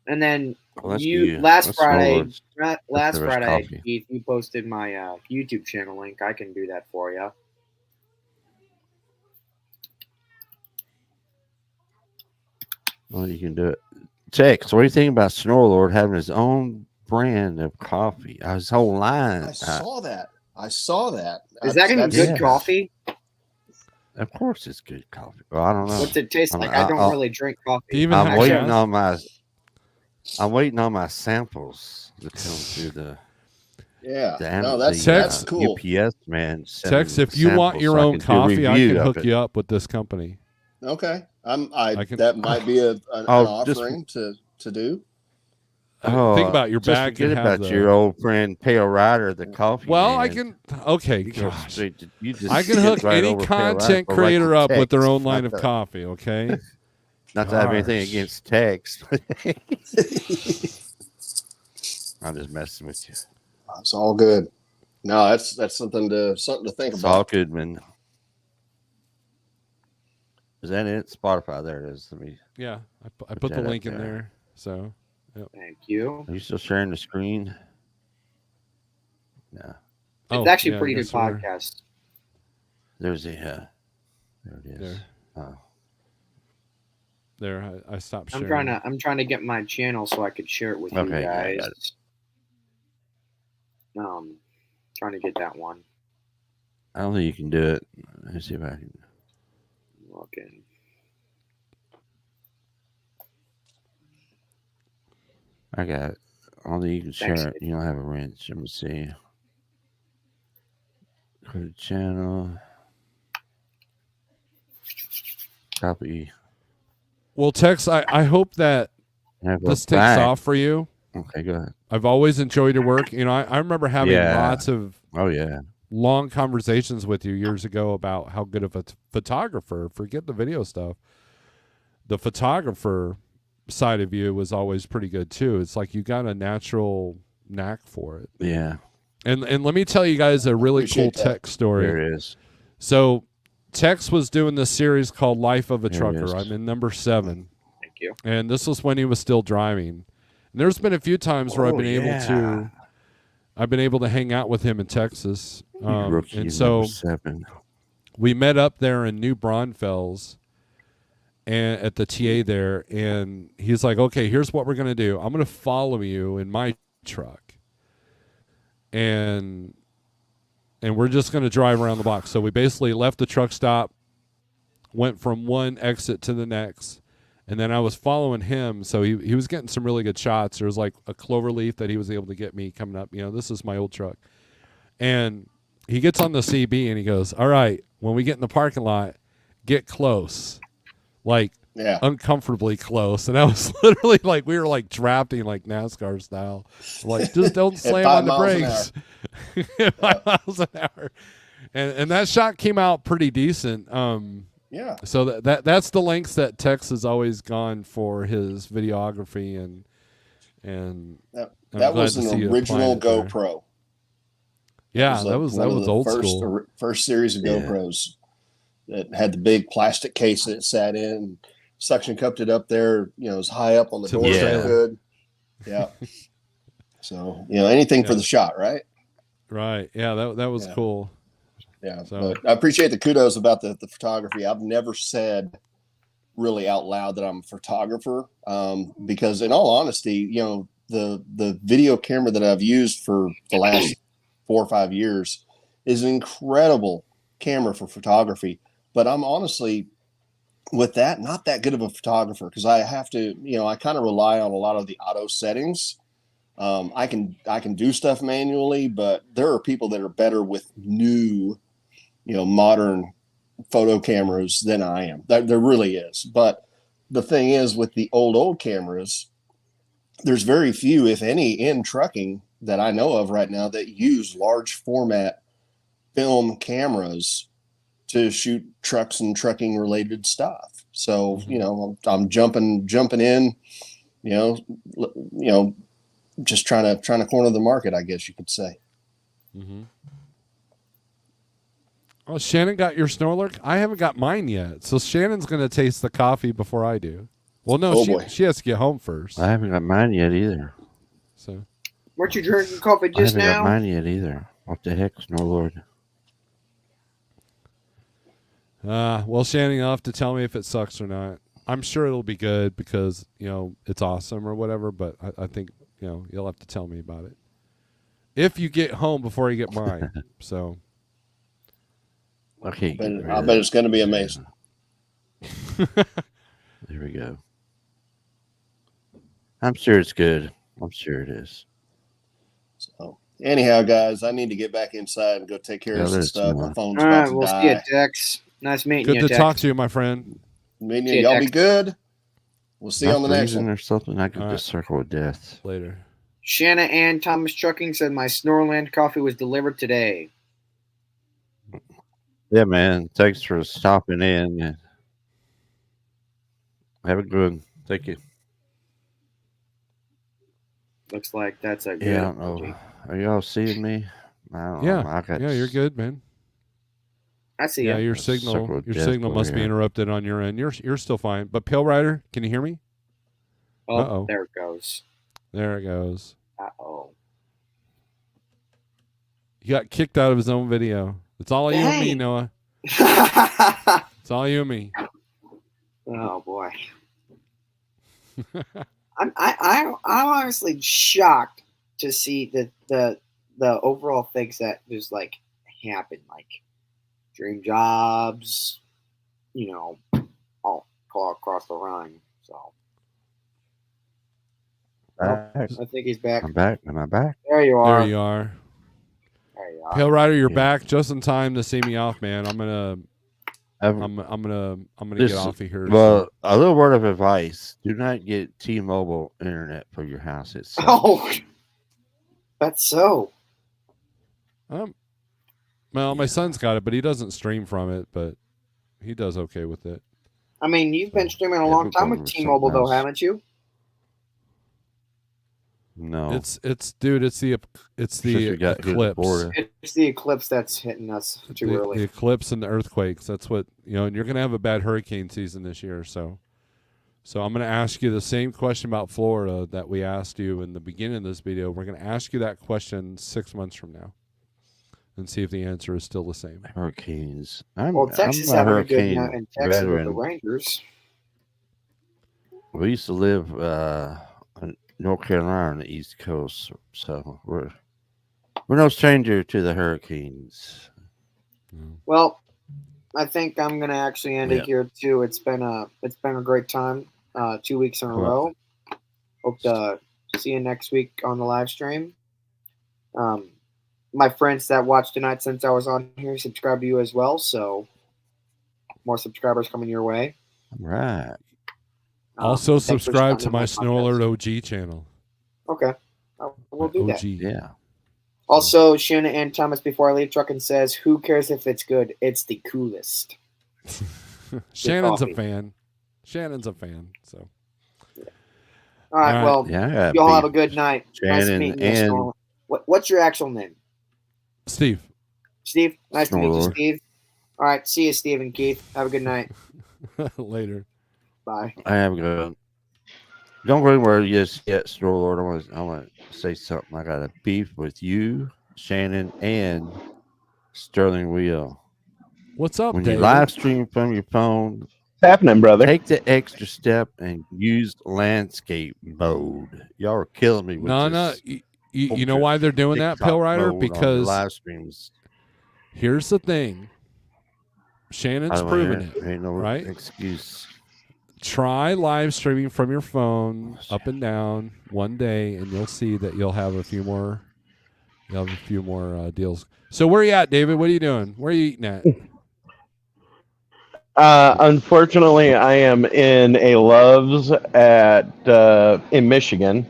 Speaker 2: And then
Speaker 1: Oh, that's
Speaker 2: you
Speaker 1: you.
Speaker 2: last
Speaker 1: That's
Speaker 2: Friday,
Speaker 1: Star
Speaker 2: last
Speaker 1: There's
Speaker 2: Friday,
Speaker 1: coffee.
Speaker 2: Keith, you posted my YouTube channel link. I can do that for you.
Speaker 1: Well, you can do it. Tex, what do you think about Snorlord having his own brand of coffee? His whole line.
Speaker 4: I saw that.
Speaker 2: Is that even good
Speaker 1: yeah.
Speaker 2: coffee?
Speaker 1: Of course, it's good coffee. Well, I don't know.
Speaker 2: What's it taste like? I don't really drink coffee.
Speaker 3: Do you even
Speaker 1: I'm
Speaker 3: have
Speaker 1: waiting
Speaker 3: gas?
Speaker 1: on my. I'm waiting on my samples to come through the.
Speaker 4: Yeah.
Speaker 1: the
Speaker 4: No, that's
Speaker 3: Text-
Speaker 4: cool.
Speaker 1: UPS man.
Speaker 3: Tex, if you want your own coffee, I can hook you up with this company.
Speaker 4: Okay.
Speaker 3: I can-
Speaker 4: That might be an
Speaker 1: just-
Speaker 4: offering to do.
Speaker 3: Think about your
Speaker 1: just
Speaker 3: bag.
Speaker 1: Forget
Speaker 3: and have
Speaker 1: about
Speaker 3: the,
Speaker 1: your old friend Pale Rider, the coffee.
Speaker 3: Well, I
Speaker 1: man.
Speaker 3: can. Okay,
Speaker 1: You go
Speaker 3: gosh.
Speaker 1: straight to- you just
Speaker 3: I can
Speaker 1: skip
Speaker 3: hook
Speaker 1: right
Speaker 3: any
Speaker 1: over Pale Rider,
Speaker 3: content
Speaker 1: go right
Speaker 3: creator
Speaker 1: to
Speaker 3: up with their
Speaker 1: Tex.
Speaker 3: own line
Speaker 1: Not
Speaker 3: of
Speaker 1: to-
Speaker 3: coffee. Okay.
Speaker 1: Not to have anything
Speaker 3: Gosh.
Speaker 1: against Tex. I'm just messing with you.
Speaker 4: It's all good. No, that's something to think
Speaker 1: It's all
Speaker 4: about.
Speaker 1: good, man. Is that it? Spotify. There it is. Let me.
Speaker 3: Yeah, I put the
Speaker 1: that up
Speaker 3: link in
Speaker 1: there.
Speaker 3: there. So
Speaker 2: Thank you.
Speaker 1: Are you still sharing the screen? No.
Speaker 2: It's actually
Speaker 3: yeah,
Speaker 2: a pretty
Speaker 3: I
Speaker 2: good
Speaker 3: guess we're
Speaker 2: podcast.
Speaker 1: There's a. There it is.
Speaker 3: There,
Speaker 1: Oh.
Speaker 3: there. I stopped sharing.
Speaker 2: I'm trying to get my channel so I could share it with you
Speaker 1: Okay, yeah, I
Speaker 2: guys.
Speaker 1: got
Speaker 2: Trying to get that one.
Speaker 1: I don't think you can do it. Let's see if I can.
Speaker 2: Okay.
Speaker 1: I got it. I don't think you can
Speaker 2: Thanks,
Speaker 1: share it. You don't have a wrench. Let me see. Go to channel. Copy.
Speaker 3: Well, Tex, I hope that
Speaker 1: Now go
Speaker 3: this takes
Speaker 1: back.
Speaker 3: off for you.
Speaker 1: Okay, go ahead.
Speaker 3: I've always enjoyed your work. You know, I remember having
Speaker 1: Yeah.
Speaker 3: lots of
Speaker 1: Oh yeah.
Speaker 3: long conversations with you years ago about how good of a photographer, forget the video stuff, the photographer side of you was always pretty good too. It's like you got a natural knack for it.
Speaker 1: Yeah.
Speaker 3: And let me tell you guys a really cool
Speaker 4: Appreciate that.
Speaker 3: tech story.
Speaker 1: There it is.
Speaker 3: So Tex was doing this series called Life of a
Speaker 1: There it is.
Speaker 3: Trucker. I'm in number 7.
Speaker 2: Thank you.
Speaker 3: And this was when he was still driving. And there's been a few times where I've
Speaker 1: Oh,
Speaker 3: been able to hang out with him in Texas.
Speaker 1: Rookie
Speaker 3: And so
Speaker 1: number 7.
Speaker 3: we met up there in New Braunfels and at the TA there, and he's like, okay, here's what we're going to do. I'm going to follow you in my truck. And and we're just going to drive around the block. So we basically left the truck stop, went from one exit to the next, and then I was following him. So he was getting some really good shots. There was like a clover leaf that he was able to get me coming up. This is my old truck. And he gets on the CB and he goes, all right, when we get in the parking lot, get close. Like, uncomfortably close. And I was literally like, we were like drafting like NASCAR style. Like, just don't slam on the brakes. 5 miles an hour. And that shot came out pretty decent. So that's the lengths that Tex has always gone for his videography, and
Speaker 4: that was an original GoPro.
Speaker 3: Yeah, that was old school.
Speaker 4: First series of GoPros that had the big plastic case that it sat in, and suction cupped it up there, as high up on the door as it could. Yeah. So, anything for the shot, right?
Speaker 3: Right. Yeah, that was cool.
Speaker 4: Yeah. So. But I appreciate the kudos about the photography. I've never said really out loud that I'm a photographer, because in all honesty, the video camera that I've used for the last 4 or 5 years is an incredible camera for photography. But I'm honestly, with that, not that good of a photographer, because I have to, I kind of rely on a lot of the auto settings. I can do stuff manually, but there are people that are better with new, modern photo cameras than I am. There really is. But the thing is, with the old cameras, there's very few, if any, in trucking that I know of right now that use large format film cameras to shoot trucks and trucking related stuff. So, I'm jumping in, just trying to corner the market, I guess you could say.
Speaker 3: Mm-hmm. Oh, Shannon got your Snorlax? I haven't got mine yet. So Shannon's going to taste the coffee before I do. Well, no, she has to get home first.
Speaker 1: I haven't got mine yet either.
Speaker 3: So,
Speaker 2: weren't you drinking coffee just now?
Speaker 1: I haven't got mine yet either. What the heck, Snorlord?
Speaker 3: Well, Shannon, you'll have to tell me if it sucks or not. I'm sure it'll be good because, it's awesome or whatever, but I think, you'll have to tell me about it. If you get home before you get mine. So.
Speaker 1: Okay.
Speaker 4: I bet it's going to be amazing.
Speaker 1: There we go. I'm sure it's good. I'm sure it is.
Speaker 4: So, anyhow, guys, I need to get back inside and go take care of some stuff. My phone's about to die.
Speaker 2: We'll see you, Tex. Nice meeting you,
Speaker 3: Good to talk to you, my friend.
Speaker 4: Meeting you. Y'all be good. We'll see you on the next one.
Speaker 1: Or something. I could just circle of death.
Speaker 3: Later.
Speaker 2: Shanna Ann Thomas Trucking said my Snorland coffee was delivered today.
Speaker 1: Yeah, man. Thanks for stopping in. Have a good one. Thank you.
Speaker 2: Looks like that's a good.
Speaker 1: Yeah, I don't know. Are y'all seeing me? I don't know.
Speaker 3: You're good, man.
Speaker 2: I see you.
Speaker 3: Yeah, your signal must be interrupted on your end. You're still fine. But Pale Rider, can you hear me?
Speaker 2: Oh, there it goes.
Speaker 3: There it goes.
Speaker 2: Uh-oh.
Speaker 3: He got kicked out of his own video. It's all you and me, Noah. It's all you and me.
Speaker 2: Oh boy. I'm honestly shocked to see the overall things that just like happen, like dream jobs, all across the run. So I think he's back.
Speaker 1: I'm back. Am I back?
Speaker 2: There you are.
Speaker 3: There you are. Pale Rider, you're back just in time to see me off, man. I'm gonna get off of here.
Speaker 1: Well, a little word of advice: do not get T-Mobile internet for your house itself.
Speaker 2: Oh, that's so.
Speaker 3: Well, my son's got it, but he doesn't stream from it. But he does okay with it.
Speaker 2: I mean, you've been streaming a long time with T-Mobile, though, haven't you?
Speaker 1: No,
Speaker 3: it's the eclipse.
Speaker 2: It's the eclipse that's hitting us too early.
Speaker 3: The eclipse and the earthquakes. That's what and you're gonna have a bad hurricane season this year. So I'm gonna ask you the same question about Florida that we asked you in the beginning of this video. We're gonna ask you that question 6 months from now, and see if the answer is still the same.
Speaker 1: Hurricanes.
Speaker 2: Texas
Speaker 1: I'm a
Speaker 2: having a good
Speaker 1: hurricane
Speaker 2: night in Texas with
Speaker 1: veteran.
Speaker 2: the Rangers.
Speaker 1: We used to live in North Carolina on the East Coast, so we're We're no stranger to the hurricanes.
Speaker 2: Well, I think I'm gonna actually end it here too. It's been a great time. 2 weeks in a row. Hope to see you next week on the live stream. My friends that watched tonight since I was on here subscribe to you as well. So more subscribers coming your way.
Speaker 1: All right.
Speaker 3: Also subscribe to my Snow Alert OG channel.
Speaker 2: Okay. We'll do that.
Speaker 1: Yeah.
Speaker 2: Also, Shuna and Thomas, before I leave trucking says, who cares if it's good? It's the coolest.
Speaker 3: Shannon's a fan. Shannon's a fan. So.
Speaker 2: Yeah. All right. Well, you all have a good night.
Speaker 1: Shannon
Speaker 2: nice meeting you. What's your actual name?
Speaker 3: Steve.
Speaker 2: Steve. Nice to meet you, Steve. All right. See you, Steve and Keith. Have a good night.
Speaker 3: Later.
Speaker 2: Bye.
Speaker 1: I have a good. Don't go anywhere just yet, Stroll Lord. I want to say something. I got a beef with you, Shannon, and Sterling Wheel.
Speaker 3: What's up,
Speaker 1: when
Speaker 3: David?
Speaker 1: you live stream from your phone,
Speaker 5: what's happening, brother?
Speaker 1: Take the extra step and use landscape mode. Y'all are killing me with this.
Speaker 3: You know why they're doing that, Pill Rider? Because
Speaker 1: live streams.
Speaker 3: Here's the thing. Shannon's proven it.
Speaker 1: Ain't no
Speaker 3: right?
Speaker 1: Excuse.
Speaker 3: Try live streaming from your phone up and down one day, and you'll see that you'll have a few more. You'll have a few more deals. So where are you at, David? What are you doing? Where are you eating at?
Speaker 5: Unfortunately, I am in a Love's in Michigan,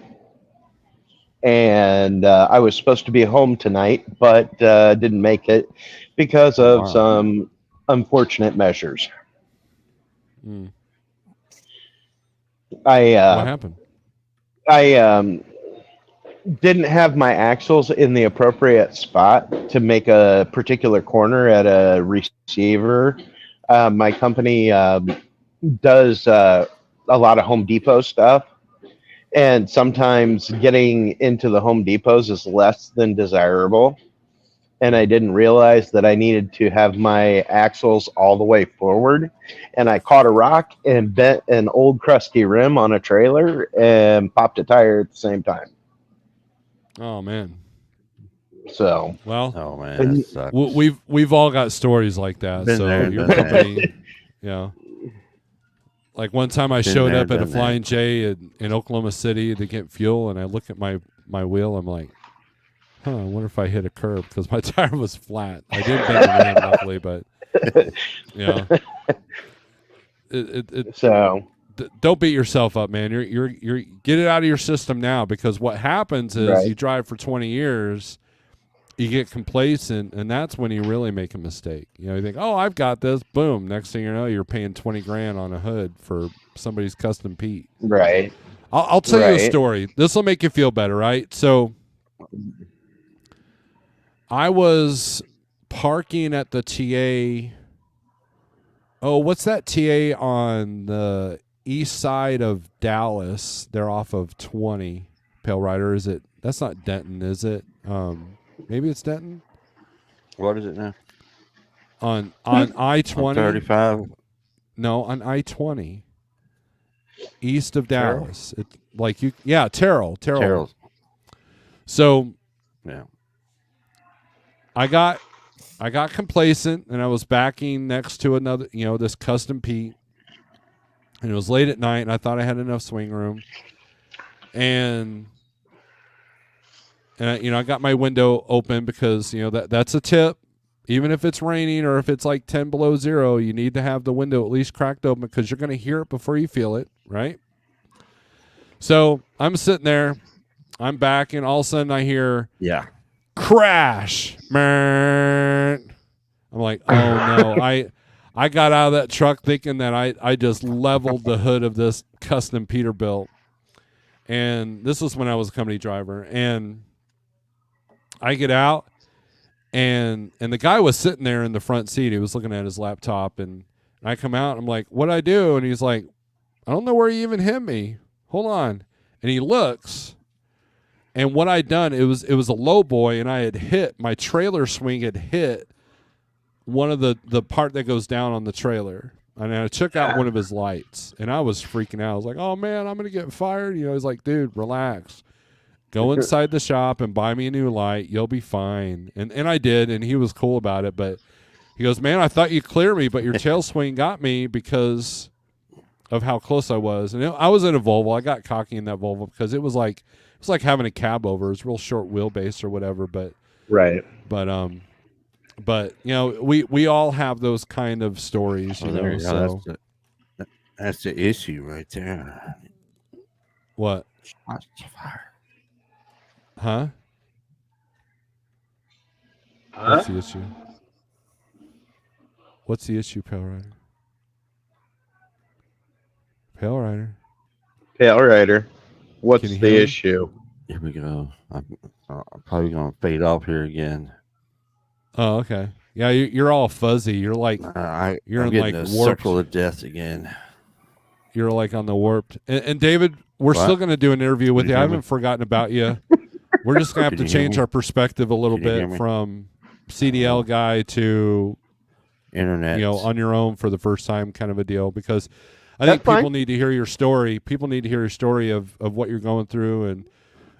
Speaker 5: and I was supposed to be home tonight, but didn't make it because of some unfortunate measures.
Speaker 3: Mm.
Speaker 5: What
Speaker 3: happened?
Speaker 5: I didn't have my axles in the appropriate spot to make a particular corner at a receiver. My company does a lot of Home Depot stuff, and sometimes getting into the Home Depots is less than desirable. And I didn't realize that I needed to have my axles all the way forward. And I caught a rock and bent an old crusty rim on a trailer and popped a tire at the same time.
Speaker 3: Oh, man.
Speaker 5: So,
Speaker 3: well,
Speaker 1: man,
Speaker 3: we've all got stories like that. So your company, like one time I showed up at a Flying J in Oklahoma City to get fuel, and I look at my wheel. I'm like, I wonder if I hit a curb because my tire was flat. I didn't bend the rim, luckily, but don't beat yourself up, man. You're get it out of your system now, because what happens is you drive for 20 years, you get complacent, and that's when you really make a mistake. You think, oh, I've got this. Boom. Next thing you know, you're paying $20,000 on a hood for somebody's custom Pete.
Speaker 5: Right.
Speaker 3: I'll tell you a story. This will make you feel better, right? So I was parking at the TA. Oh, what's that TA on the east side of Dallas? They're off of 20. Pale Rider, is it? That's not Denton, is it? Maybe it's Denton.
Speaker 1: What is it now?
Speaker 3: On I-20.
Speaker 1: 35.
Speaker 3: No, on I-20. East of Dallas. Terrell. So I got complacent, and I was backing next to another, this custom Pete, and it was late at night, and I thought I had enough swing room, and I got my window open because that's a tip. Even if it's raining or if it's like 10 below zero, you need to have the window at least cracked open because you're going to hear it before you feel it, right? So I'm sitting there, I'm backing, all of a sudden I hear crash. I'm like, oh no. I got out of that truck thinking that I just leveled the hood of this custom Peterbilt. And this was when I was a company driver. And I get out, and the guy was sitting there in the front seat. He was looking at his laptop, and I come out, and I'm like, what'd I do? And he's like, I don't know where you even hit me. Hold on. And he looks, and what I'd done, it was a low boy, and I had hit, my trailer swing had hit one of the part that goes down on the trailer. And I took out one of his lights, and I was freaking out. I was like, oh man, I'm going to get fired. He's like, dude, relax. Go inside the shop and buy me a new light. You'll be fine. And I did, and he was cool about it. But he goes, man, I thought you'd clear me, but your tail swing got me because of how close I was. And I was in a Volvo. I got cocky in that Volvo because it was like having a cab over. It was real short wheelbase or whatever. But we all have those kind of stories, you know. So
Speaker 1: that's the issue right there.
Speaker 3: What? Huh? What's the issue? What's the issue, Pale Rider? Pale Rider.
Speaker 5: Pale Rider. What's the issue?
Speaker 1: Here we go. I'm probably going to fade off here again.
Speaker 3: Oh, okay. Yeah, you're all fuzzy. You're like you're in like
Speaker 1: the
Speaker 3: warped.
Speaker 1: Circle of Death again.
Speaker 3: You're like on the warped. And David, we're still going to do an interview with you. I haven't forgotten about you. We're just going to have to change our perspective a little bit from CDL guy to
Speaker 1: internet,
Speaker 3: on your own for the first time kind of a deal, because I think people need to hear your story. People need to hear your story of what you're going through. And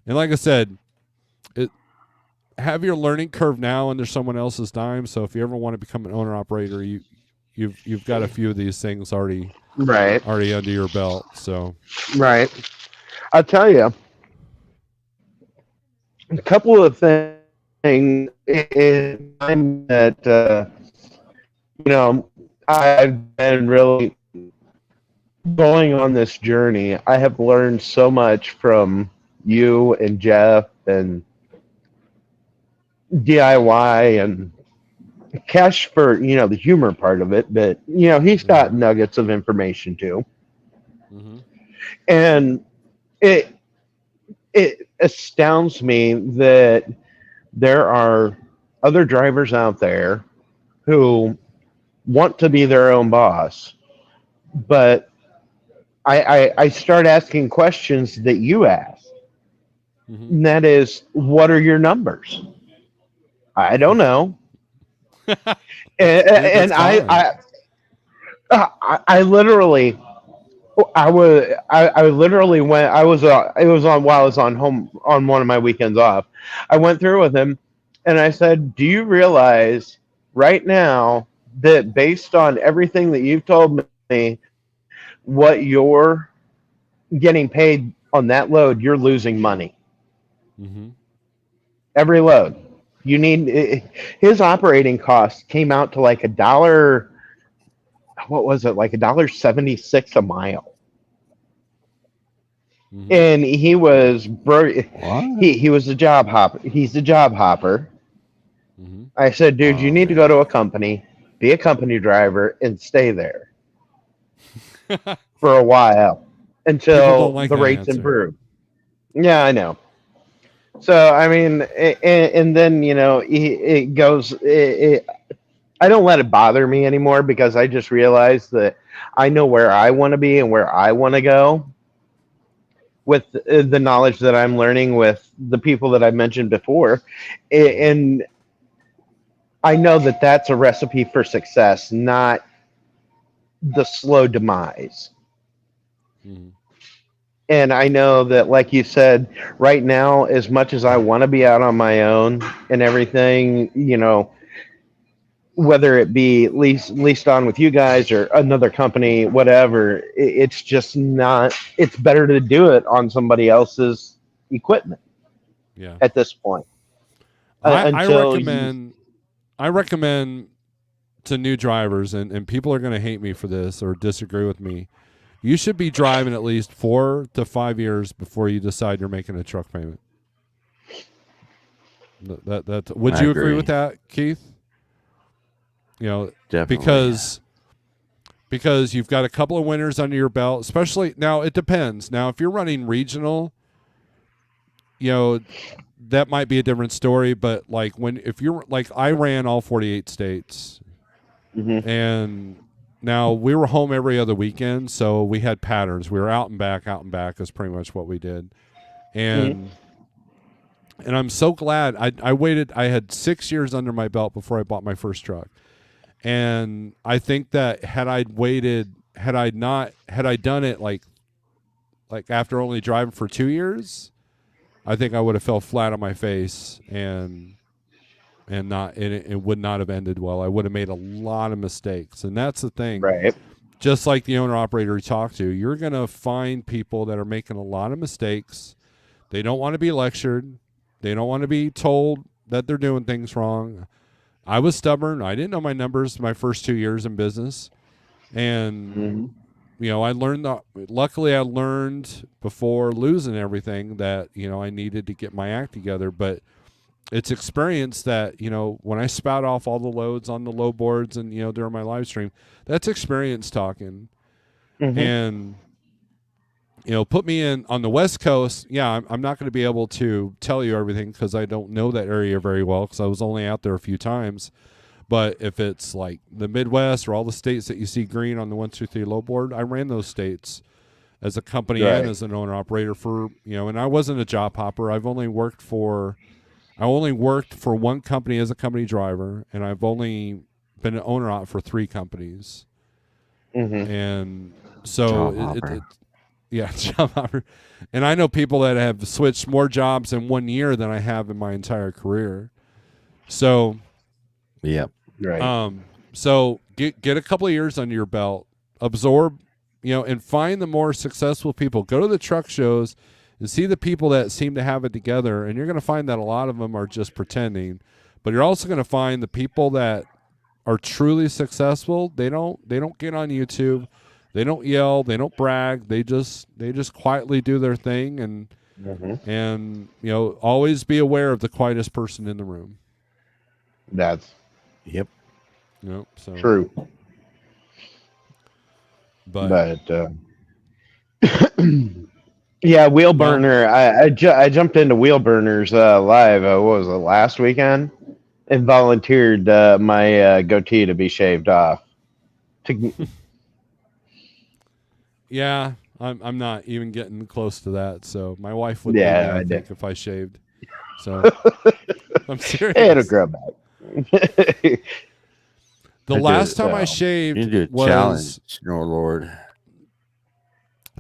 Speaker 3: like I said, have your learning curve now under someone else's dime. So if you ever want to become an owner operator, you've got a few of these things already under your belt. So
Speaker 5: I'll tell you a couple of things in time that I've been really going on this journey. I have learned so much from you and Jeff and DIY and Cash for the humor part of it, but he's got nuggets of information too.
Speaker 3: Mm-hmm.
Speaker 5: And it astounds me that there are other drivers out there who want to be their own boss, but I start asking questions that you asked.
Speaker 3: Mm-hmm.
Speaker 5: And that is, what are your numbers? I don't know. and I literally went. It was on while I was on one of my weekends off. I went through with him, and I said, "Do you realize right now that based on everything that you've told me, what you're getting paid on that load, you're losing money.
Speaker 3: Mm-hmm.
Speaker 5: Every load. You need his operating costs came out to like $1. What was it? Like $1.76 a mile."
Speaker 3: Mm-hmm.
Speaker 5: And he was he was a job hopper. He's a job hopper.
Speaker 3: Mm-hmm.
Speaker 5: I said, dude, you need to go to a company, be a company driver, and stay there for a while until the rates improve. Yeah, I know. So, I mean, and then, it goes, I don't let it bother me anymore because I just realize that I know where I want to be and where I want to go with the knowledge that I'm learning with the people that I mentioned before. And I know that that's a recipe for success, not the slow demise.
Speaker 3: Mm-hmm.
Speaker 5: And I know that, like you said, right now, as much as I want to be out on my own and everything, whether it be leased on with you guys or another company, whatever, it's just not, it's better to do it on somebody else's equipment.
Speaker 3: Yeah.
Speaker 5: At this point.
Speaker 3: I recommend to new drivers, and people are going to hate me for this or disagree with me. You should be driving at least 4 to 5 years before you decide you're making a truck payment. Would you agree with that, Keith?
Speaker 1: Definitely.
Speaker 3: Because you've got a couple of winters under your belt, especially now. It depends. Now, if you're running regional, that might be a different story. But if you're like, I ran all 48 states,
Speaker 5: mm-hmm.
Speaker 3: and now we were home every other weekend, so we had patterns. We were out and back is pretty much what we did. And and I'm so glad I waited. I had 6 years under my belt before I bought my first truck. And I think that had I done it like after only driving for 2 years, I think I would have fell flat on my face and it would not have ended well. I would have made a lot of mistakes. And that's the thing.
Speaker 5: Right.
Speaker 3: Just like the owner operator you talk to, you're going to find people that are making a lot of mistakes. They don't want to be lectured. They don't want to be told that they're doing things wrong. I was stubborn. I didn't know my numbers my first 2 years in business. And, you know, I learned luckily I learned before losing everything that, you know, I needed to get my act together. But it's experience that, you know, when I spout off all the loads on the low boards and, you know, during my live stream, that's experience talking. And, you know, put me in on the West Coast. Yeah, I'm not going to be able to tell you everything because I don't know that area very well because I was only out there a few times. But if it's like the Midwest or all the states that you see green on the 1, 2, 3 low board, I ran those states as a company and as an owner operator for, you know, and I wasn't a job hopper. I only worked for one company as a company driver, and I've only been an owner op for 3 companies. And so yeah, job hopper. And I know people that have switched more jobs in 1 year than I have in my entire career. So,
Speaker 1: yeah,
Speaker 5: Right.
Speaker 3: So get a couple of years under your belt, absorb, you know, and find the more successful people. Go to the truck shows and see the people that seem to have it together, and you're going to find that a lot of them are just pretending. But you're also going to find the people that are truly successful. They don't get on YouTube. They don't yell. They don't brag. They just quietly do their thing, and you know, always be aware of the quietest person in the room.
Speaker 5: That's
Speaker 1: yep.
Speaker 3: Yep. So
Speaker 5: true. But yeah, wheel burner. I jumped into wheel burners live. What was it, last weekend? And volunteered my goatee to be shaved off.
Speaker 3: Yeah, I'm not even getting close to that. So my wife would leave me, I think, if I shaved. So I'm serious.
Speaker 5: It'll grow back.
Speaker 3: The last time I shaved was
Speaker 1: challenge. No Lord.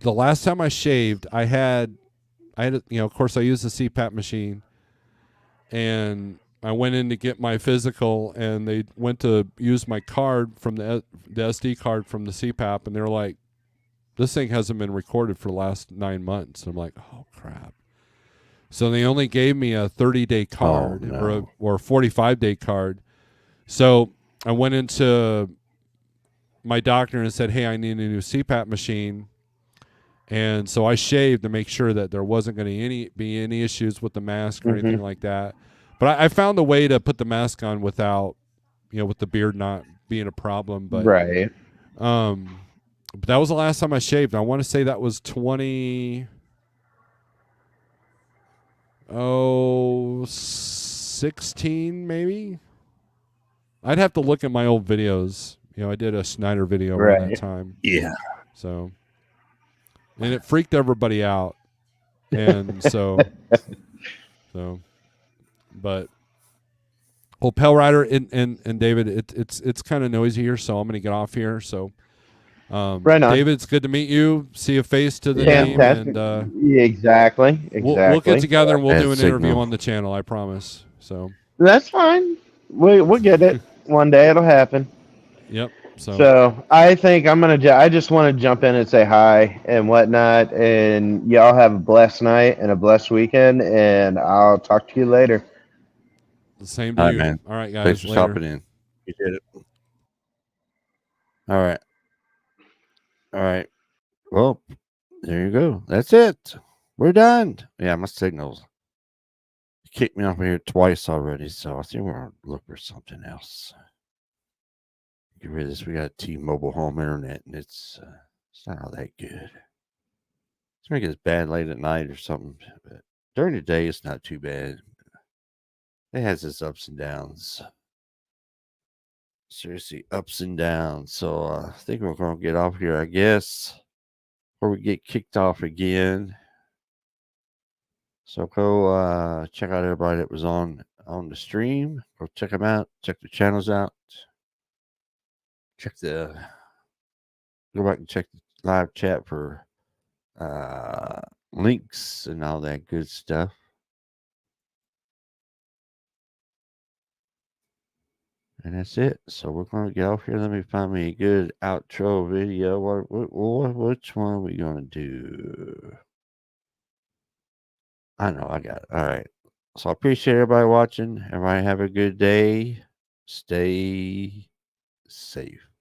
Speaker 3: The last time I shaved, I had, you know, of course, I used the CPAP machine, and I went in to get my physical, and they went to use my card from the SD card from the CPAP, and they're like, "This thing hasn't been recorded for the last 9 months." And I'm like, "Oh crap!" So they only gave me a 30-day card or a 45-day card. So I went into my doctor and said, "Hey, I need a new CPAP machine." And so I shaved to make sure that there wasn't going to be any issues with the mask or anything like that. But I found a way to put the mask on without, you know, with the beard not being a problem. But but that was the last time I shaved. I want to say that was 2016 maybe. I'd have to look at my old videos. You know, I did a Schneider video around that time.
Speaker 1: Yeah.
Speaker 3: So. And it freaked everybody out, and but Pell Rider and David, it's kind of noisy here, so I'm gonna get off here. So,
Speaker 5: right on.
Speaker 3: David, it's good to meet you. See a face to the name, and
Speaker 5: exactly.
Speaker 3: We'll get together and we'll do an interview on the channel. I promise. So
Speaker 5: that's fine. We'll get it one day. It'll happen.
Speaker 3: Yep.
Speaker 5: So I think I just want to jump in and say hi and whatnot, and y'all have a blessed night and a blessed weekend, and I'll talk to you later.
Speaker 3: The same to you, man. All right, guys.
Speaker 1: Thanks for stopping in. You did it. All right. Well, there you go. That's it. We're done. Yeah, my signals kicked me off here twice already, so I think we're gonna look for something else. Get rid of this. We got T-Mobile home internet, and it's not all that good. It's making it bad late at night or something, but during the day it's not too bad. It has its ups and downs. Seriously, ups and downs. So I think we're gonna get off here, I guess, before we get kicked off again. So go check out everybody that was on the stream. Go check them out. Check the channels out. Go back and check the live chat for links and all that good stuff. And that's it. So we're going to get off here. Let me find me a good outro video. Which one are we going to do? I know I got it. All right. So I appreciate everybody watching. Everybody have a good day. Stay safe.